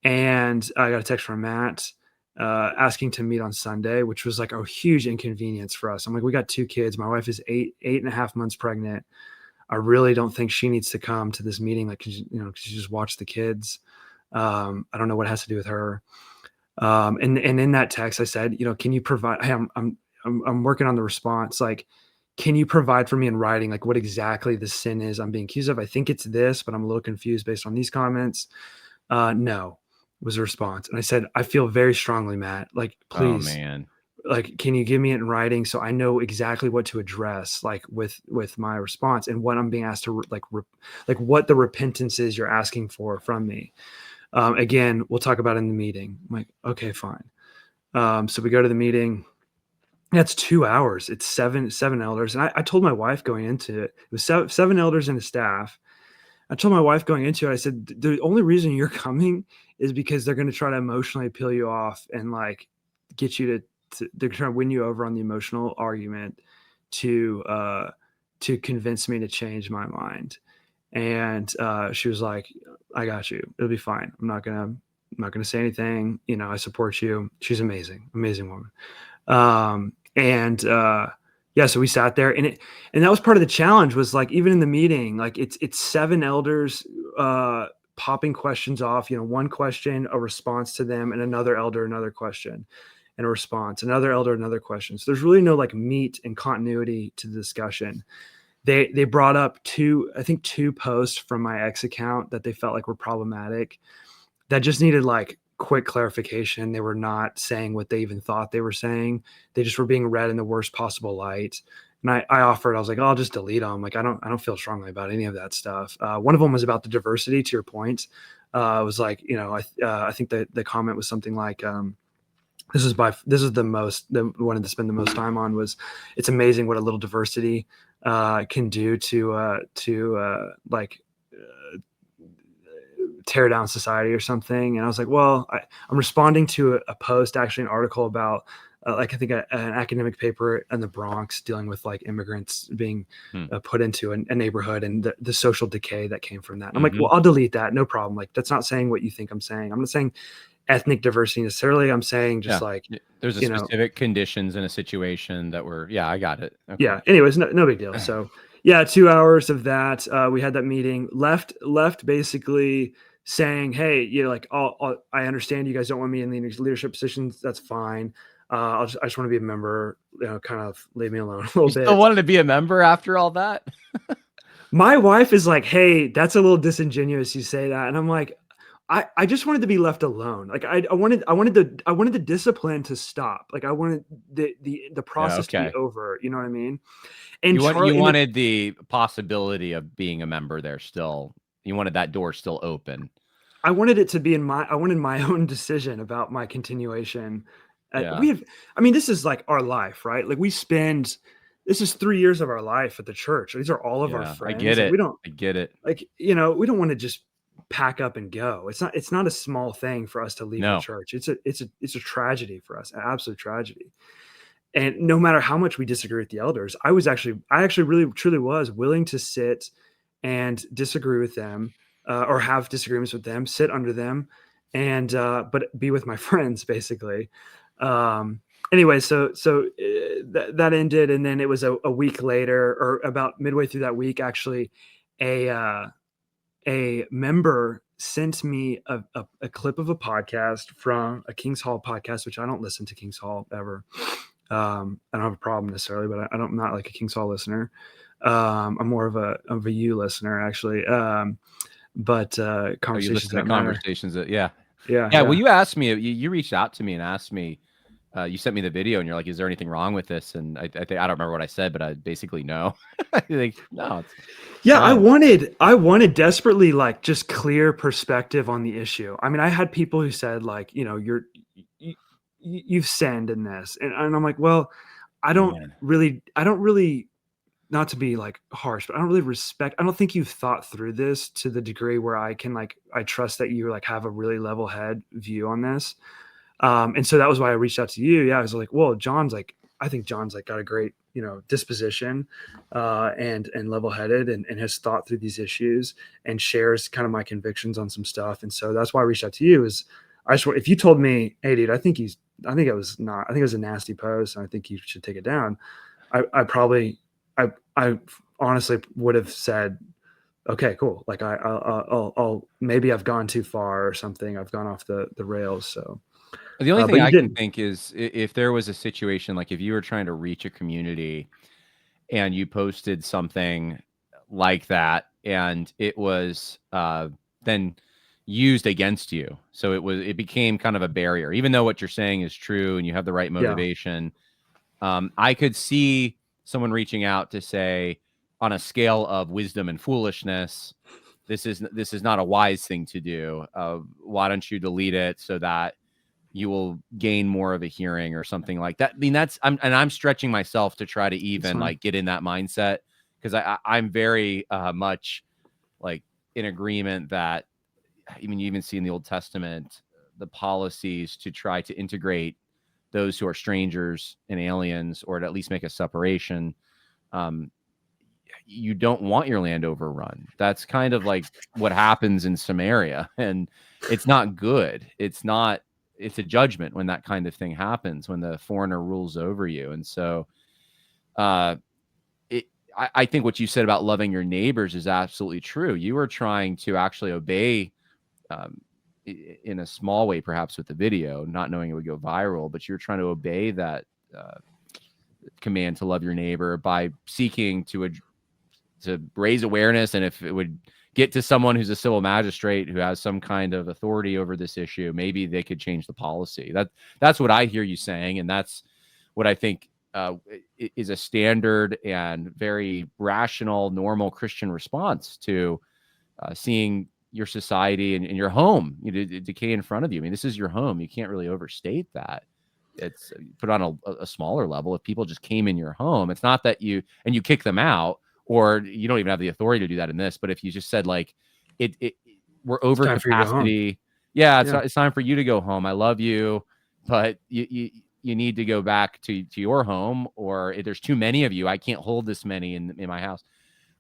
S1: and I got a text from Matt asking to meet on Sunday, which was like a huge inconvenience for us. I'm like, we got 2 kids. My wife is 8.5 months pregnant. I really don't think she needs to come to this meeting. Like, cause she just watched the kids. I don't know what it has to do with her. And in that text, I said, can you provide? Hey, I'm working on the response. Like, can you provide for me in writing, like what exactly the sin is I'm being accused of? I think it's this, but I'm a little confused based on these comments. No, was the response. And I said, I feel very strongly, Matt. Like,
S2: Oh
S1: please,
S2: man.
S1: like, can you give me it in writing so I know exactly what to address, like with my response and what I'm being asked to like what the repentance is you're asking for from me. Again, we'll talk about it in the meeting. I'm like, okay, fine. So we go to the meeting. That's 2 hours. It's seven elders. And I told my wife going into it, it was seven elders and a staff. I told my wife going into it, I said, the only reason you're coming is because they're going to try to emotionally peel you off and like get you they're trying to win you over on the emotional argument to convince me to change my mind. And she was like, I got you. It'll be fine. I'm not gonna say anything. You know, I support you. She's amazing, amazing woman. And yeah, so we sat there, and that was part of the challenge. Was like even in the meeting, like it's seven elders popping questions off. You know, one question, a response to them, and another elder another question, and a response. Another elder another question. So there's really no like meat and continuity to the discussion. They brought up I think two posts from my ex account that they felt like were problematic that just needed like quick clarification. They were not saying what they even thought they were saying. They just were being read in the worst possible light. And I offered, I was like, oh, I'll just delete them. Like, I don't feel strongly about any of that stuff. One of them was about the diversity, to your point. It was like, you know, I think that the comment was something like, this is the one to spend the most time on was, it's amazing what a little diversity can do to tear down society or something. And I was like, well, I'm responding to a post, actually an article about like I think an academic paper in the Bronx dealing with like immigrants being put into a neighborhood and the social decay that came from that. And I'm like, well, I'll delete that. No problem. Like, that's not saying what you think I'm saying. I'm not saying ethnic diversity necessarily. I'm saying just like,
S2: there's a specific conditions in a situation that were, I got it.
S1: Okay. Yeah. Anyways, no big deal. So yeah, 2 hours of that. We had that meeting, left basically saying, hey, you know, like, I understand you guys don't want me in the leadership positions. That's fine. I just want to be a member, you know, kind of leave me alone a little bit.
S2: Still wanted to be a member after all that?
S1: My wife is like, hey, that's a little disingenuous you say that. And I'm like, I just wanted to be left alone. Like I wanted the discipline to stop. Like I wanted the process to be over. You know what I mean? And
S2: you wanted the possibility of being a member there still. You wanted that door still open.
S1: I wanted it to be I wanted my own decision about my continuation. This is like our life, right? Like this is 3 years of our life at the church. These are all of our friends.
S2: I get it.
S1: Like,
S2: I get it.
S1: Like, you know, we don't want to just pack up and go. It's not a small thing for us to leave the church. It's a tragedy for us, an absolute tragedy. And no matter how much we disagree with the elders, I actually really truly was willing to sit and disagree with them, or have disagreements with them, sit under them, and but be with my friends basically. Anyway, so that ended, and then it was a week later, or about midway through that week, actually, a member sent me a clip of a podcast from a King's Hall podcast, which I don't listen to King's Hall ever. I don't have a problem necessarily, but I'm not like a King's Hall listener. I'm more of a you listener, actually. But conversations
S2: that conversations that
S1: yeah.
S2: Well, you asked me, you reached out to me and asked me, you sent me the video and you're like, is there anything wrong with this? And I think, I don't remember what I said, but I basically no. Like, no.
S1: I wanted desperately like just clear perspective on the issue. I mean, I had people who said like, you know, you've sinned in this. And I'm like, well, I don't really, not to be like harsh, but I don't think you've thought through this to the degree where I trust that you like have a really level head view on this. And so that was why I reached out to you. Yeah. I was like, well, I think John's like got a great, you know, disposition, and level headed and has thought through these issues and shares kind of my convictions on some stuff. And so that's why I reached out to you. If you told me, hey dude, I think it was a nasty post and I think you should take it down, I honestly would have said, okay, cool. Like I'll maybe I've gone too far or something. I've gone off the rails. So
S2: the only thing I can think is if there was a situation, like if you were trying to reach a community and you posted something like that and it was, then used against you. So it became kind of a barrier, even though what you're saying is true and you have the right
S1: Yeah.
S2: motivation. I could see someone reaching out to say, on a scale of wisdom and foolishness, this is not a wise thing to do. Why don't you delete it so that you will gain more of a hearing or something like that? I mean, I'm stretching myself to try to even like get in that mindset, because I'm very much like in agreement that, I mean, you even see in the Old Testament the policies to try to integrate those who are strangers and aliens, or to at least make a separation. Um, you don't want your land overrun. That's kind of like what happens in Samaria, and it's not good. It's not. It's a judgment when that kind of thing happens, when the foreigner rules over you. And so, uh, I think what you said about loving your neighbors is absolutely true. You were trying to actually obey, um, in a small way, perhaps with the video, not knowing it would go viral, but you're trying to obey that uh, command to love your neighbor by seeking to raise awareness. And if it would get to someone who's a civil magistrate who has some kind of authority over this issue, maybe they could change the policy. That's what I hear you saying, and that's what I think is a standard and very rational, normal Christian response to seeing your society and your home decay in front of you. I mean, this is your home. You can't really overstate that. It's put on a smaller level. If people just came in your home, it's not that you kick them out, or you don't even have the authority to do that in this. But if you just said like, we're
S1: It's
S2: over
S1: time for you to go home.
S2: capacity. Yeah, it's time for you to go home. I love you, but you need to go back to your home, or if there's too many of you, I can't hold this many in my house.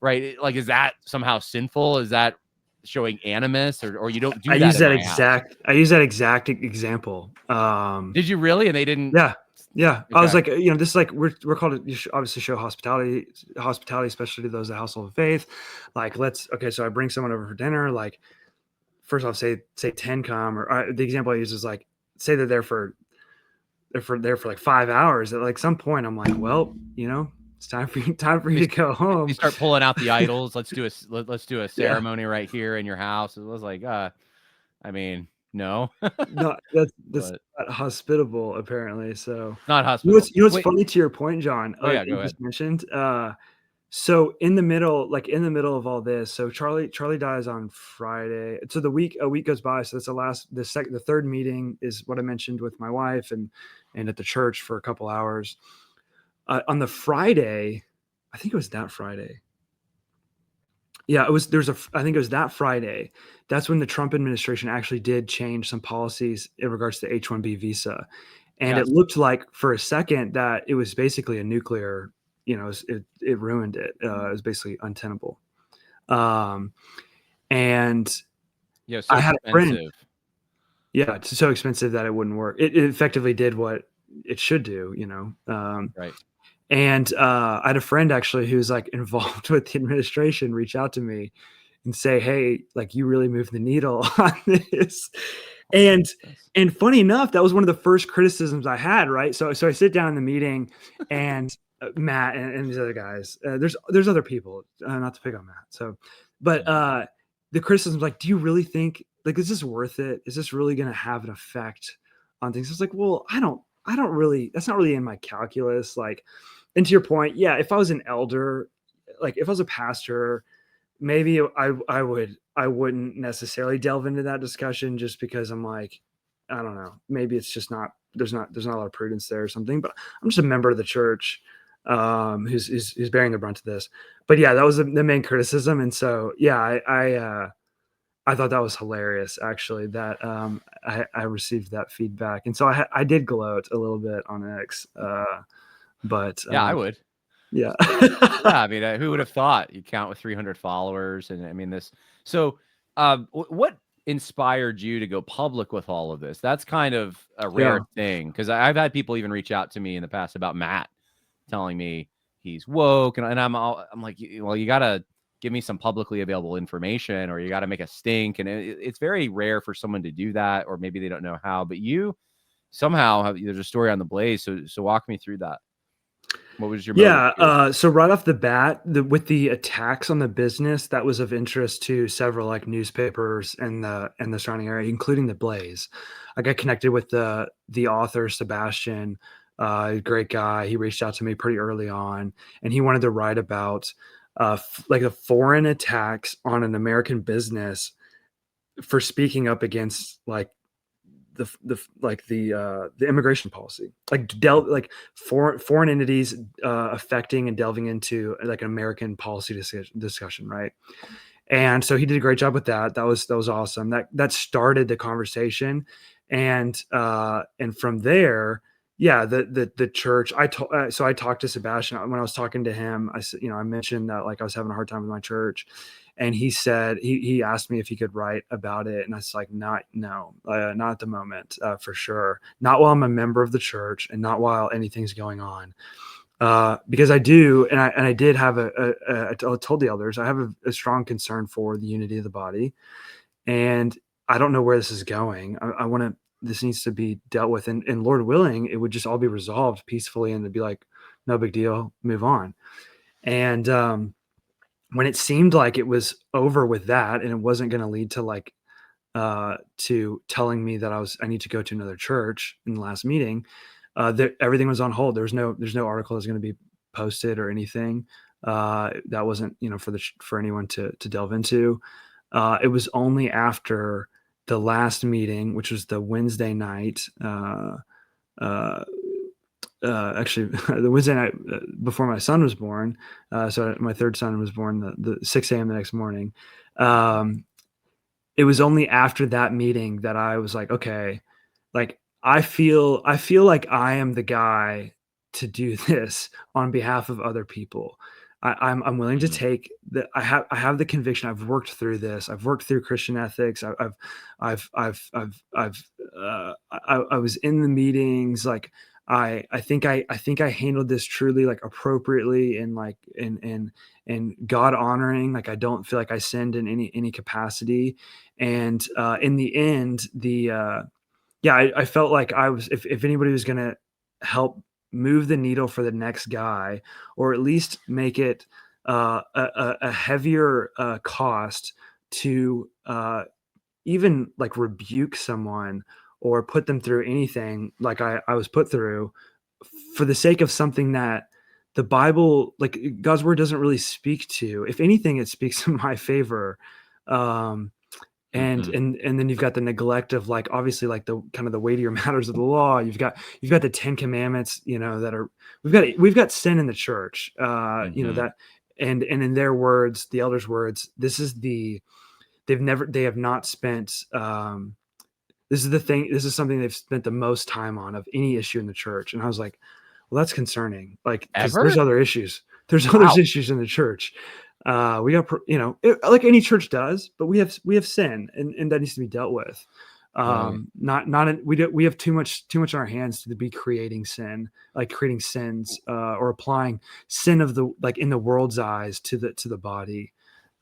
S2: Right? Like, is that somehow sinful? Is that showing animus, or you don't do that in my house?
S1: I use that exact example.
S2: Did you really? And they didn't?
S1: Yeah. Yeah. I was
S2: Okay.
S1: like, this is like, we're called to, you should obviously show hospitality, especially to those of the household of faith. Like, so I bring someone over for dinner. Like, first off, say 10 come, or the example I use is like, say that they're for like 5 hours. At like some point, I'm like, well, it's time for you to go home.
S2: They start pulling out the idols. Let's do a ceremony right here in your house. It was like, I mean, no,
S1: No, that's
S2: but
S1: not hospitable, apparently. So,
S2: not hospitable.
S1: what's
S2: Wait.
S1: funny to your point, John,
S2: Oh yeah,
S1: that you
S2: go ahead.
S1: just mentioned. So in the middle of all this, so Charlie dies on Friday. So a week goes by. So that's the third meeting is what I mentioned with my wife and at the church for a couple hours. On the Friday, I think it was that Friday. Yeah, I think it was that Friday. That's when the Trump administration actually did change some policies in regards to H-1B visa. And it
S2: Yes.
S1: looked like for a second that it was basically a nuclear, it ruined it. It was basically untenable. And
S2: Yeah, so
S1: I had a friend.
S2: expensive.
S1: Yeah, it's so expensive that it wouldn't work. It effectively did what it should do.
S2: Right.
S1: And I had a friend actually who's like involved with the administration reach out to me and say, "Hey, like you really moved the needle on this." And and funny enough, that was one of the first criticisms I had, right? So I sit down in the meeting, and Matt and these other guys. There's other people, not to pick on Matt. So, but the criticism like, do you really think like is this worth it? Is this really going to have an effect on things? I was like, well, I don't really. That's not really in my calculus. Like, and to your point, yeah, if I was an elder, like if I was a pastor, maybe I wouldn't necessarily delve into that discussion just because I'm like, I don't know, maybe it's just not there's not a lot of prudence there or something. But I'm just a member of the church who's bearing the brunt of this. But yeah, that was the main criticism, and so yeah, I thought that was hilarious actually that I received that feedback, and so I did gloat a little bit on X, but
S2: Yeah, I would.
S1: yeah.
S2: Yeah, I mean, who would have thought you count with 300 followers? And I mean, this. So, what inspired you to go public with all of this? That's kind of a rare
S1: Yeah.
S2: thing, because I've had people even reach out to me in the past about Matt, telling me he's woke, and I'm like, well, you gotta give me some publicly available information, or you gotta make a stink, and it's very rare for someone to do that, or maybe they don't know how. But you somehow there's a story on the blaze, so walk me through that. What was your motive
S1: Yeah.
S2: here?
S1: So right off the bat, with the attacks on the business, that was of interest to several like newspapers and the surrounding area, including the Blaze. I got connected with the author Sebastian, great guy. He reached out to me pretty early on, and he wanted to write about like the foreign attacks on an American business for speaking up against like the immigration policy, like foreign entities affecting and delving into like an American policy discussion, right? And so he did a great job with that. That was awesome. That started the conversation, and from there, yeah, the church. So I talked to Sebastian when I was talking to him. I said, I mentioned that like I was having a hard time with my church, and he said he asked me if he could write about it, and I was like, not at the moment, for sure, not while I'm a member of the church, and not while anything's going on. Because I do, and I did have I told the elders I have a strong concern for the unity of the body, and I don't know where this is going. I want to. This needs to be dealt with, and Lord willing, it would just all be resolved peacefully, and it'd be like no big deal, move on. And when it seemed like it was over with that, and it wasn't going to lead to like to telling me that I need to go to another church in the last meeting, that everything was on hold. There's no article that's going to be posted or anything. That wasn't, for anyone to delve into. It was only after the last meeting, which was the Wednesday night, uh, actually the Wednesday night before my son was born. So my third son was born the 6 a.m. the next morning. It was only after that meeting that I was like, okay, like I feel like I am the guy to do this on behalf of other people. I'm willing to
S2: Mhm.
S1: take the I have the conviction. I've worked through this. I've worked through Christian ethics. I was in the meetings. Like I think I handled this truly like appropriately and like and God honoring. Like I don't feel like I sinned in any capacity. And in the end, yeah, I felt like I was if anybody was gonna help move the needle for the next guy, or at least make it a heavier cost to even like rebuke someone or put them through anything like I was put through for the sake of something that the Bible, like God's word, doesn't really speak to. If anything, it speaks in my favor. Um, and
S2: Mhm.
S1: and and then you've got the neglect of like obviously like the kind of the weightier matters of the law. You've got the 10 commandments, that are we've got sin in the church,
S2: Mhm.
S1: that and in their words, the elders' words, they have not spent this is something they've spent the most time on of any issue in the church. And I was like, well, that's concerning, like because there's
S2: Ever?
S1: other issues. There's other
S2: Wow.
S1: issues in the church. We got like any church does, but we have sin, and that needs to be dealt with.
S2: Right.
S1: We have too much on our hands to be creating sin, like creating sins, or applying sin of the like in the world's eyes to the body.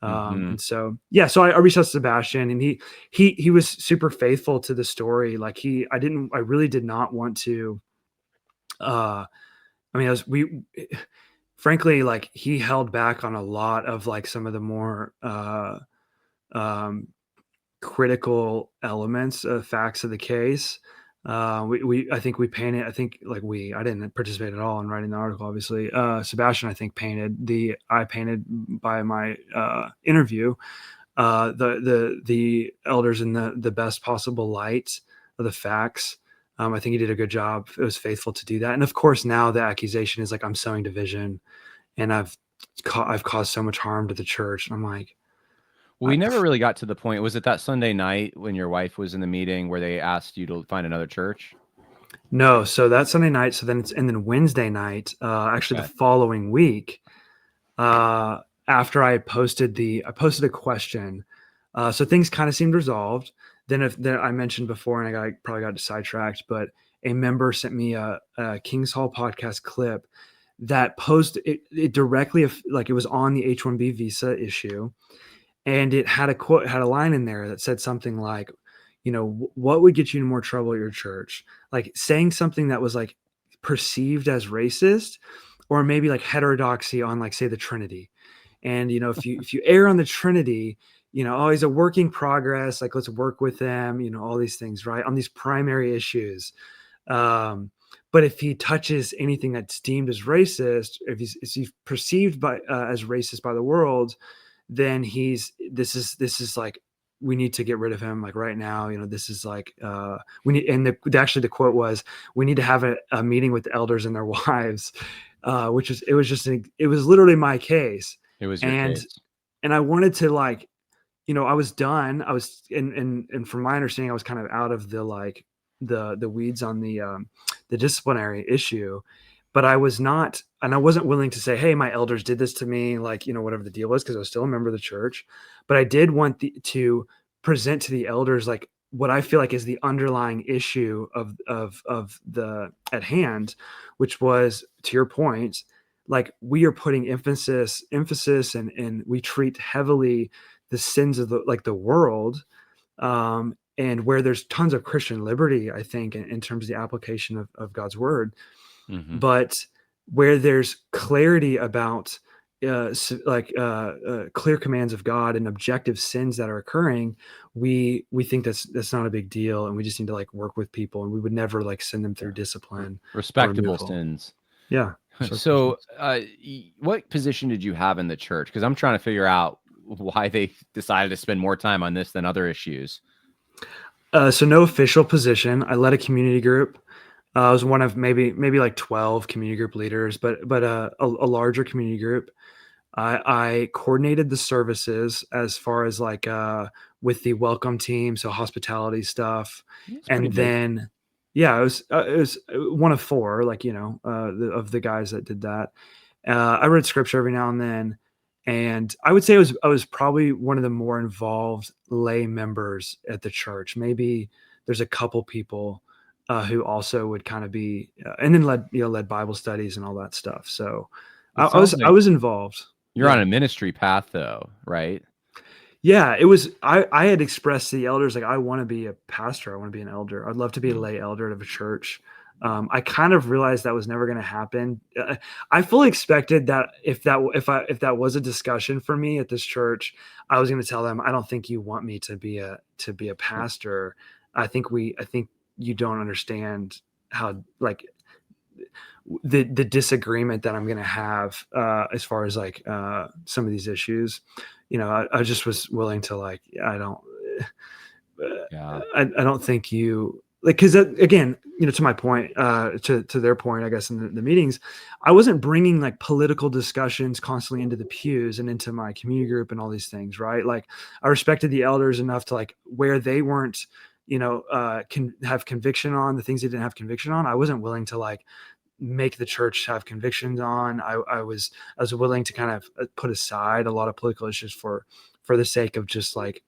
S2: Mhm.
S1: And so yeah, so I reached out to Sebastian, and he was super faithful to the story. Like I really did not want to. I mean, frankly, like he held back on a lot of like some of the more um, critical elements of facts of the case. I think we painted. I think like I didn't participate at all in writing the article. Obviously, Sebastian, I think I painted by my interview the elders in the best possible light of the facts. I think he did a good job. It was faithful to do that. And of course, now the accusation is like I'm sowing division, and I've caused so much harm to the church. And I'm like,
S2: Well,
S1: I,
S2: we never really got to the point. Was it that Sunday night when your wife was in the meeting where they asked you to find another church?
S1: no. So that's Sunday night. And then Wednesday night, actually the
S2: Okay.
S1: following week, uh, after I posted a question. So things kind of seemed resolved. Then I mentioned before, and probably got sidetracked, but a member sent me a King's Hall podcast clip that it directly, like it was on the H-1B visa issue, and it had a line in there that said something like, what would get you in more trouble at your church, like saying something that was like perceived as racist, or maybe like heterodoxy on like say the Trinity. And if you err on the Trinity, oh, he's a work in progress, like let's work with them, all these things, right? On these primary issues. But if he touches anything that's deemed as racist, if he's perceived by as racist by the world, then this is like, we need to get rid of him like right now. This is like we need, and actually the quote was, we need to have a meeting with the elders and their wives, which is, it was literally my case.
S2: It was your
S1: and
S2: case.
S1: and I wanted to like, I was done. I was, and from my understanding, I was kind of out of the like the weeds on the disciplinary issue, but I was not, and I wasn't willing to say, hey, my elders did this to me, like, whatever the deal was, because I was still a member of the church. But I did want to present to the elders like what I feel like is the underlying issue of the at hand, which was, to your point, like we are putting emphasis and we treat heavily the sins of the world, and where there's tons of Christian liberty, I think, in terms of the application of God's word,
S2: Mm-hmm.
S1: but where there's clarity about clear commands of God and objective sins that are occurring, we think that's not a big deal, and we just need to like work with people, and we would never like send them through discipline or
S2: Respectable
S1: removal.
S2: sins.
S1: Yeah.
S2: So, what position did you have in the church? Because I'm trying to figure out why they decided to spend more time on this than other issues.
S1: So no official position. I led a community group. I was one of maybe like 12 community group leaders, but a larger community group. I coordinated the services as far as like with the welcome team, so hospitality stuff,
S2: It's pretty
S1: and
S2: big.
S1: then yeah, it was one of four, like of the guys that did that. I read scripture every now and then, and I would say I was probably one of the more involved lay members at the church. Maybe there's a couple people who also would kind of be, and then led Bible studies and all that stuff. So
S2: It sounds
S1: I
S2: like
S1: was involved.
S2: you're on
S1: Yeah.
S2: a ministry path, though, right?
S1: Yeah, it was. I had expressed to the elders like, I want to be a pastor. I want to be an elder. I'd love to be a
S2: Mm.
S1: lay elder of a church. I kind of realized that was never going to happen. I fully expected that if that was a discussion for me at this church, I was going to tell them, I don't think you want me to be a pastor. I think you don't understand how like the disagreement that I'm going to have as far as like some of these issues. I just was willing to like,
S2: Yeah.
S1: I don't think you like, because again, to my point, to their point, I guess in the meetings, I wasn't bringing like political discussions constantly into the pews and into my community group and all these things, right? Like I respected the elders enough to like where they weren't, can have conviction on the things they didn't have conviction on. I wasn't willing to like make the church have convictions on. I was willing to kind of put aside a lot of political issues for the sake of just like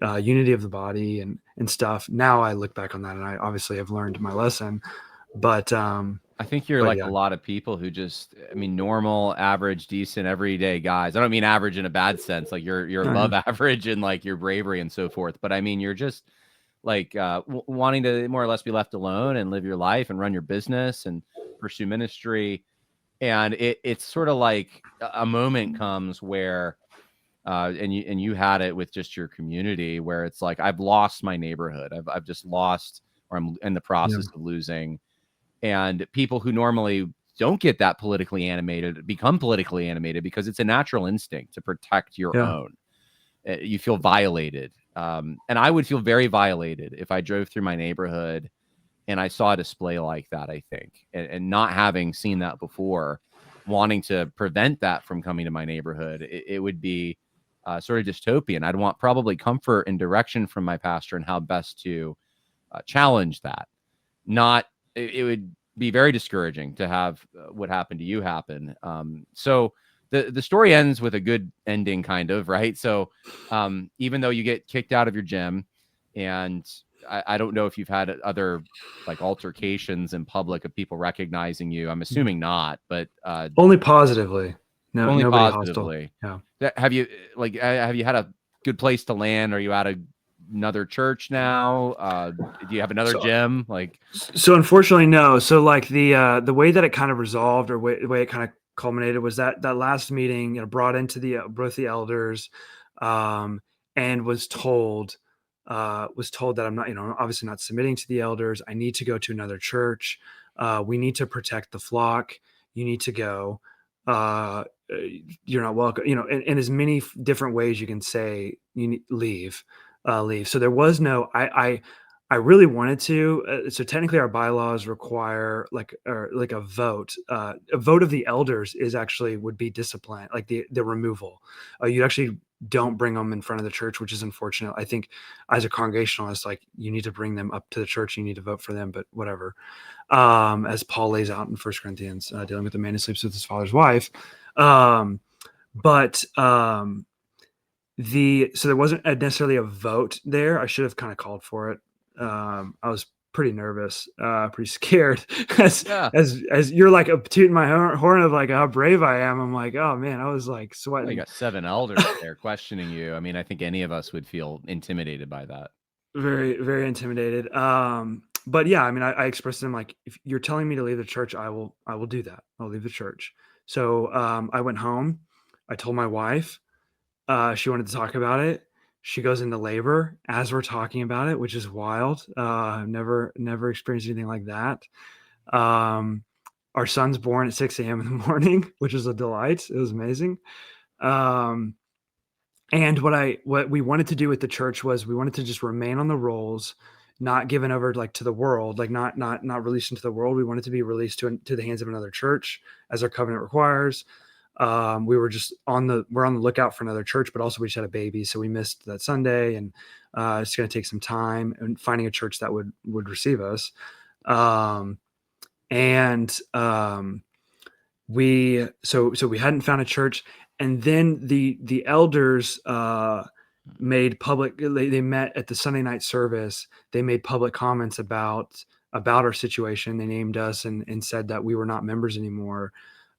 S1: unity of the body and stuff. Now I look back on that and I obviously have learned my lesson, but
S2: I think you're like
S1: yeah.
S2: a lot of people who just, I mean, normal, average, decent, everyday guys. I don't mean average in a bad sense. Like you're above average in like your bravery and so forth. But I mean, you're just like wanting to more or less be left alone and live your life and run your business and pursue ministry. And it's sort of like a moment comes where, and you had it with just your community where it's like, I've lost my neighborhood. I've just lost, or I'm in the
S1: Yeah.
S2: process of losing. And people who normally don't get that politically animated become politically animated because it's a natural instinct to protect your
S1: Yeah.
S2: own. You feel violated. And I would feel very violated if I drove through my neighborhood and I saw a display like that, I think, and not having seen that before, wanting to prevent that from coming to my neighborhood, it would be sort of dystopian. I'd want probably comfort and direction from my pastor and how best to challenge that. Not, it would be very discouraging to have what happened to you happen. So the story ends with a good ending, kind of, right? So even though you get kicked out of your gym, and I don't know if you've had other like altercations in public of people recognizing you. I'm assuming not, but
S1: Only positively. No,
S2: only
S1: nobody hostile.
S2: positively.
S1: Yeah.
S2: Have you have you had a good place to land? Are you at another church now? Do you have another
S1: So
S2: gym? Like,
S1: unfortunately, no. So like the way that it kind of resolved, or the way it kind of culminated was that last meeting, brought into both the elders, and was told that I'm not, obviously not submitting to the elders. I need to go to another church. We need to protect the flock. You need to go. Uh, you're not welcome. In as many different ways you can say you need, leave. So there was no. I really wanted to. So technically, our bylaws require like a vote. A vote of the elders would be discipline, like the removal. You actually don't bring them in front of the church, which is unfortunate. I think as a congregationalist, like you need to bring them up to the church. You need to vote for them, but whatever. As Paul lays out in 1 Corinthians, dealing with the man who sleeps with his father's wife. But so there wasn't necessarily a vote there. I should have kind of called for it. I was pretty nervous, pretty scared as you're like tooting my horn of like how brave I am. I'm like, oh man, I was like sweating.
S2: Well, you got 7 elders there questioning you. I mean, I think any of us would feel intimidated by that.
S1: Very, very intimidated. But yeah, I mean, I expressed to them like, if you're telling me to leave the church, I will do that. I'll leave the church. So I went home. I told my wife. She wanted to talk about it. She goes into labor as we're talking about it, which is wild. I've never experienced anything like that. Our son's born at 6 a.m. in the morning, which is a delight. It was amazing. And what we wanted to do with the church was we wanted to just remain on the rolls, not given over like to the world, like not released into the world. We wanted to be released to the hands of another church as our covenant requires. We're on the lookout for another church, but also we just had a baby, so we missed that Sunday, and it's going to take some time and finding a church that would receive us. We hadn't found a church, and then the elders made public. They met at the Sunday night service. They made public comments about our situation. They named us and said that we were not members anymore.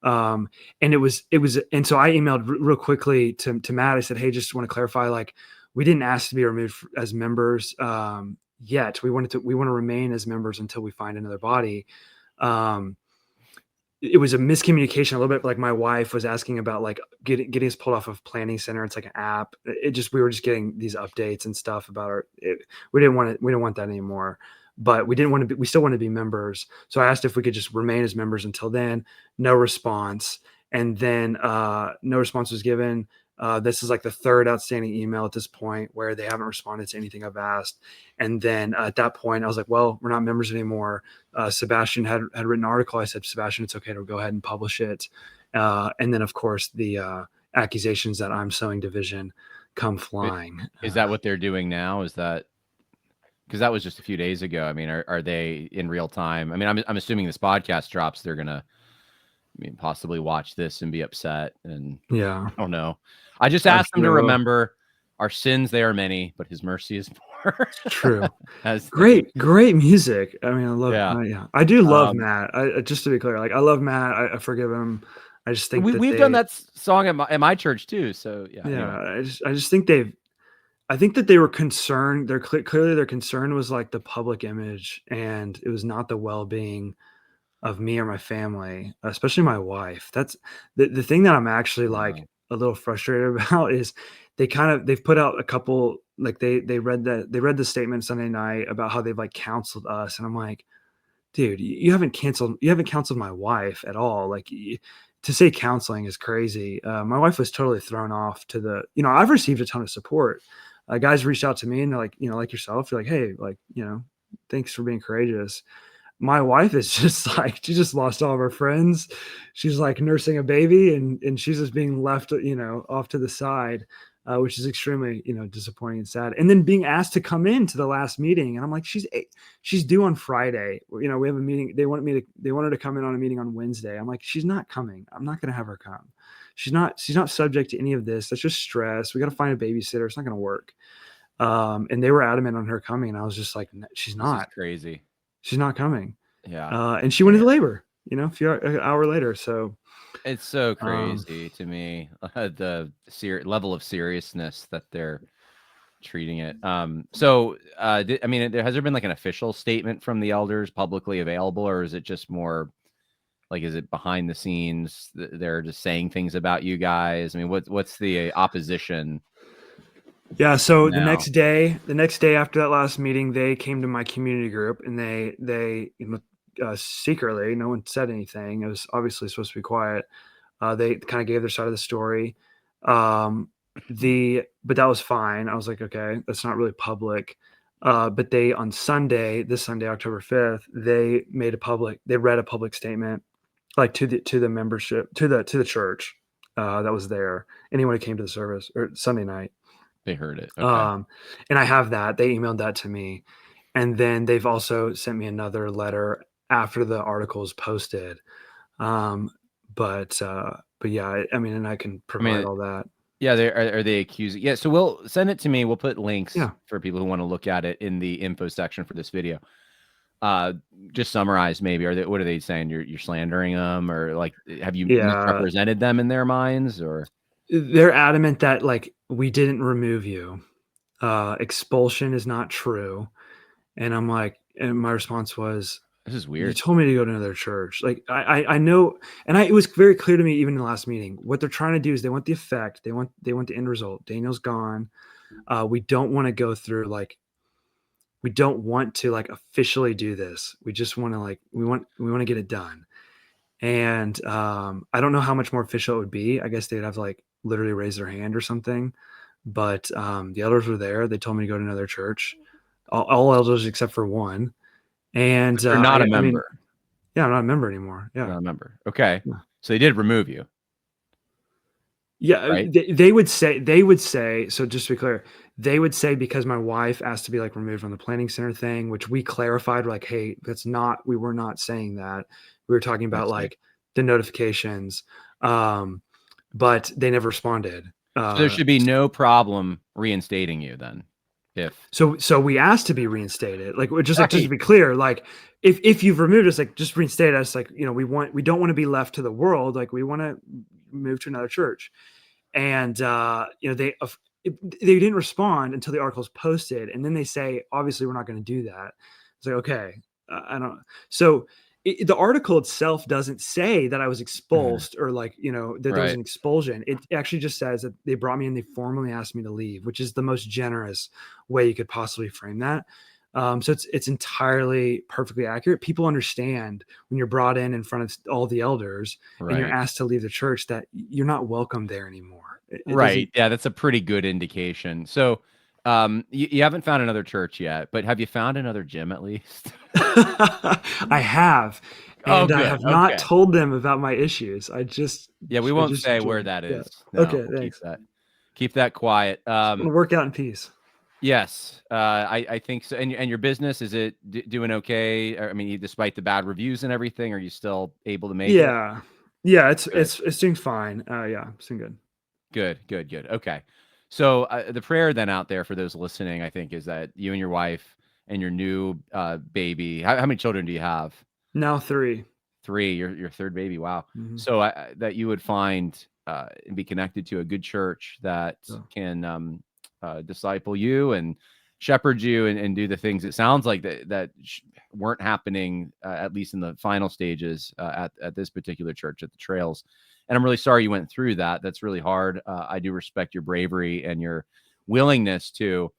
S1: And and so I emailed real quickly to Matt. I said, hey, just want to clarify, like, we didn't ask to be removed as members yet. We want to remain as members until we find another body. It was a miscommunication a little bit. Like my wife was asking about like getting us pulled off of Planning Center. It's like an app. We were just getting these updates and stuff about we didn't want that anymore. But we still want to be members. So I asked if we could just remain as members until then. No response. And then no response was given. This is like the third outstanding email at this point where they haven't responded to anything I've asked. And then at that point, I was like, well, we're not members anymore. Sebastian had written an article. I said, Sebastian, it's okay to go ahead and publish it. And then, of course, the accusations that I'm sowing division come flying.
S2: Is that what they're doing now? Is that because that was just a few days ago? I mean, are they in real time? I mean, I'm assuming this podcast drops, they're gonna, possibly watch this and be upset. And
S1: yeah,
S2: I don't know. I just asked them to remember our sins. They are many, but His mercy is more.
S1: True. Great music. I mean, I love.
S2: Yeah.
S1: I do love Matt. Just to be clear, like I love Matt. I forgive him. I just think
S2: we've done that song at my church too. So yeah.
S1: Anyway. I just think I think that they were concerned. Clearly their concern was like the public image, and it was not the well-being of me or my family, especially my wife. That's the thing that I'm actually like a little frustrated about is they've put out a couple, like they read the statement Sunday night about how they've like counseled us, and I'm like, dude, you haven't counseled my wife at all. Like to say counseling is crazy. My wife was totally thrown off to I've received a ton of support. Guys reached out to me and they're like, like yourself, you're like, hey, like, thanks for being courageous. My wife is just like, she just lost all of her friends. She's like nursing a baby and she's just being left, off to the side, which is extremely, disappointing and sad. And then being asked to come in to the last meeting. And I'm like, she's due on Friday. We have a meeting. They want her to come in on a meeting on Wednesday. I'm like, she's not coming. I'm not going to have her come. She's not subject to any of this. That's just stress. We got to find a babysitter. It's not going to work. And they were adamant on her coming. And I was just like, she's not.
S2: This is crazy.
S1: She's not coming.
S2: Yeah.
S1: And she went into labor, an hour later. So
S2: it's so crazy to me, the level of seriousness that they're treating it. So, has there been like an official statement from the elders publicly available, or is it just more Like, is it behind the scenes? They're just saying things about you guys. I mean, what's the opposition
S1: Yeah, so
S2: now?
S1: the next day after that last meeting, they came to my community group and they secretly, no one said anything. It was obviously supposed to be quiet. They kind of gave their side of the story. But that was fine. I was like, okay, that's not really public. But they on Sunday, this Sunday, October 5th, they read a public statement like to the membership, to the church that was there. Anyone who came to the service or Sunday night.
S2: They heard it. Okay.
S1: And I have that. They emailed that to me. And then they've also sent me another letter after the article is posted. But yeah, I mean, and I can provide all that.
S2: Yeah, are they accusing? Yeah, so we'll send it to me. We'll put links for people who want to look at it in the info section for this video. Just summarize maybe. What are they saying? You're slandering them, or like have you misrepresented them in their minds, or?
S1: They're adamant that like we didn't remove you. Expulsion is not true. And I'm like, and my response was,
S2: this is weird.
S1: You told me to go to another church. Like I know, and it was very clear to me even in the last meeting. What they're trying to do is they want the effect. They want the end result. Daniel's gone. We don't want to go through we don't want to like officially do this. We just want to we want to get it done. And I don't know how much more official it would be. I guess they'd have to like literally raise their hand or something. But the elders were there. They told me to go to another church. All elders except for one. And
S2: you're not a member.
S1: Yeah, I'm not a member anymore. Yeah,
S2: not a member. Okay, so they did remove you.
S1: Yeah,
S2: right?
S1: they would say. So just to be clear, they would say because my wife asked to be like removed from the planning center thing, which we clarified, like, hey, we were not saying that. We were talking about like the notifications, but they never responded.
S2: So there should be no problem reinstating you then.
S1: So we asked to be reinstated, like just to be clear, like if you've removed us, like just reinstate us, like we don't want to be left to the world, like we want to move to another church, and they didn't respond until the article's posted, and then they say obviously we're not going to do that. It's like okay, I don't. So the article itself doesn't say that I was expulsed or like, that there was an expulsion. It actually just says that they brought me in, they formally asked me to leave, which is the most generous way you could possibly frame that. So it's entirely perfectly accurate. People understand when you're brought in front of all the elders and you're asked to leave the church that you're not welcome there anymore.
S2: Right. Yeah, that's a pretty good indication. So you haven't found another church yet, but have you found another gym at least?
S1: I have. And I have not told them about my issues.
S2: We won't say where that is.
S1: Yeah. No, okay, thanks.
S2: Keep that quiet.
S1: Work out in peace.
S2: Yes, I think so. And your business, is it doing okay? I mean, despite the bad reviews and everything, are you still able to make it?
S1: Yeah, it's doing fine. Yeah, it's doing good.
S2: Good. Okay. So the prayer then out there for those listening, I think, is that you and your wife and your new baby. How many children do you have?
S1: Now 3.
S2: 3. Your third baby. Wow.
S1: Mm-hmm.
S2: So that you would find and be connected to a good church that can disciple you and shepherd you and do the things. It sounds like that weren't happening at least in the final stages at this particular church at the Trails. And I'm really sorry you went through that. That's really hard. I do respect your bravery and your willingness to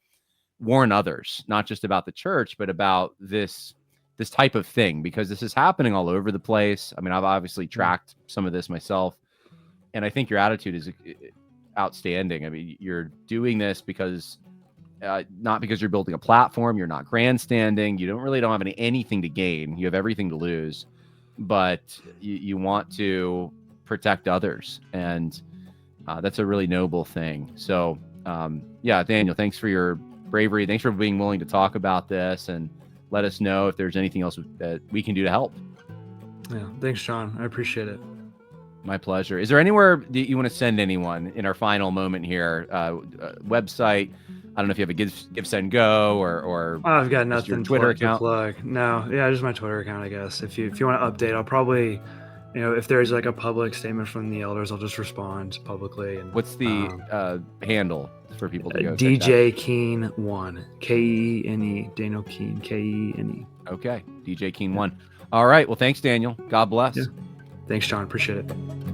S2: warn others, not just about the church, but about this type of thing, because this is happening all over the place. I mean, I've obviously tracked some of this myself, and I think your attitude is outstanding. I mean, you're doing this because not because you're building a platform. You're not grandstanding. You don't have anything to gain. You have everything to lose, but you want to protect others, and that's a really noble thing. So Daniel, thanks for your bravery. Thanks for being willing to talk about this, and let us know if there's anything else that we can do to help.
S1: Yeah, thanks, John. I appreciate it.
S2: My pleasure. Is there anywhere that you want to send anyone in our final moment here? Website? I don't know if you have a give send go or
S1: I've got nothing.
S2: Your Twitter account.
S1: Plug. No, yeah, just my Twitter account, I guess. If you want to update, I'll probably, if there's like a public statement from the elders, I'll just respond publicly. And
S2: what's the handle for people to go?
S1: DJ Keene 1, Keene, Daniel Keene, Keene.
S2: Okay, DJ Keene 1. All right. Well, thanks, Daniel. God bless.
S1: Yeah. Thanks, John. Appreciate it.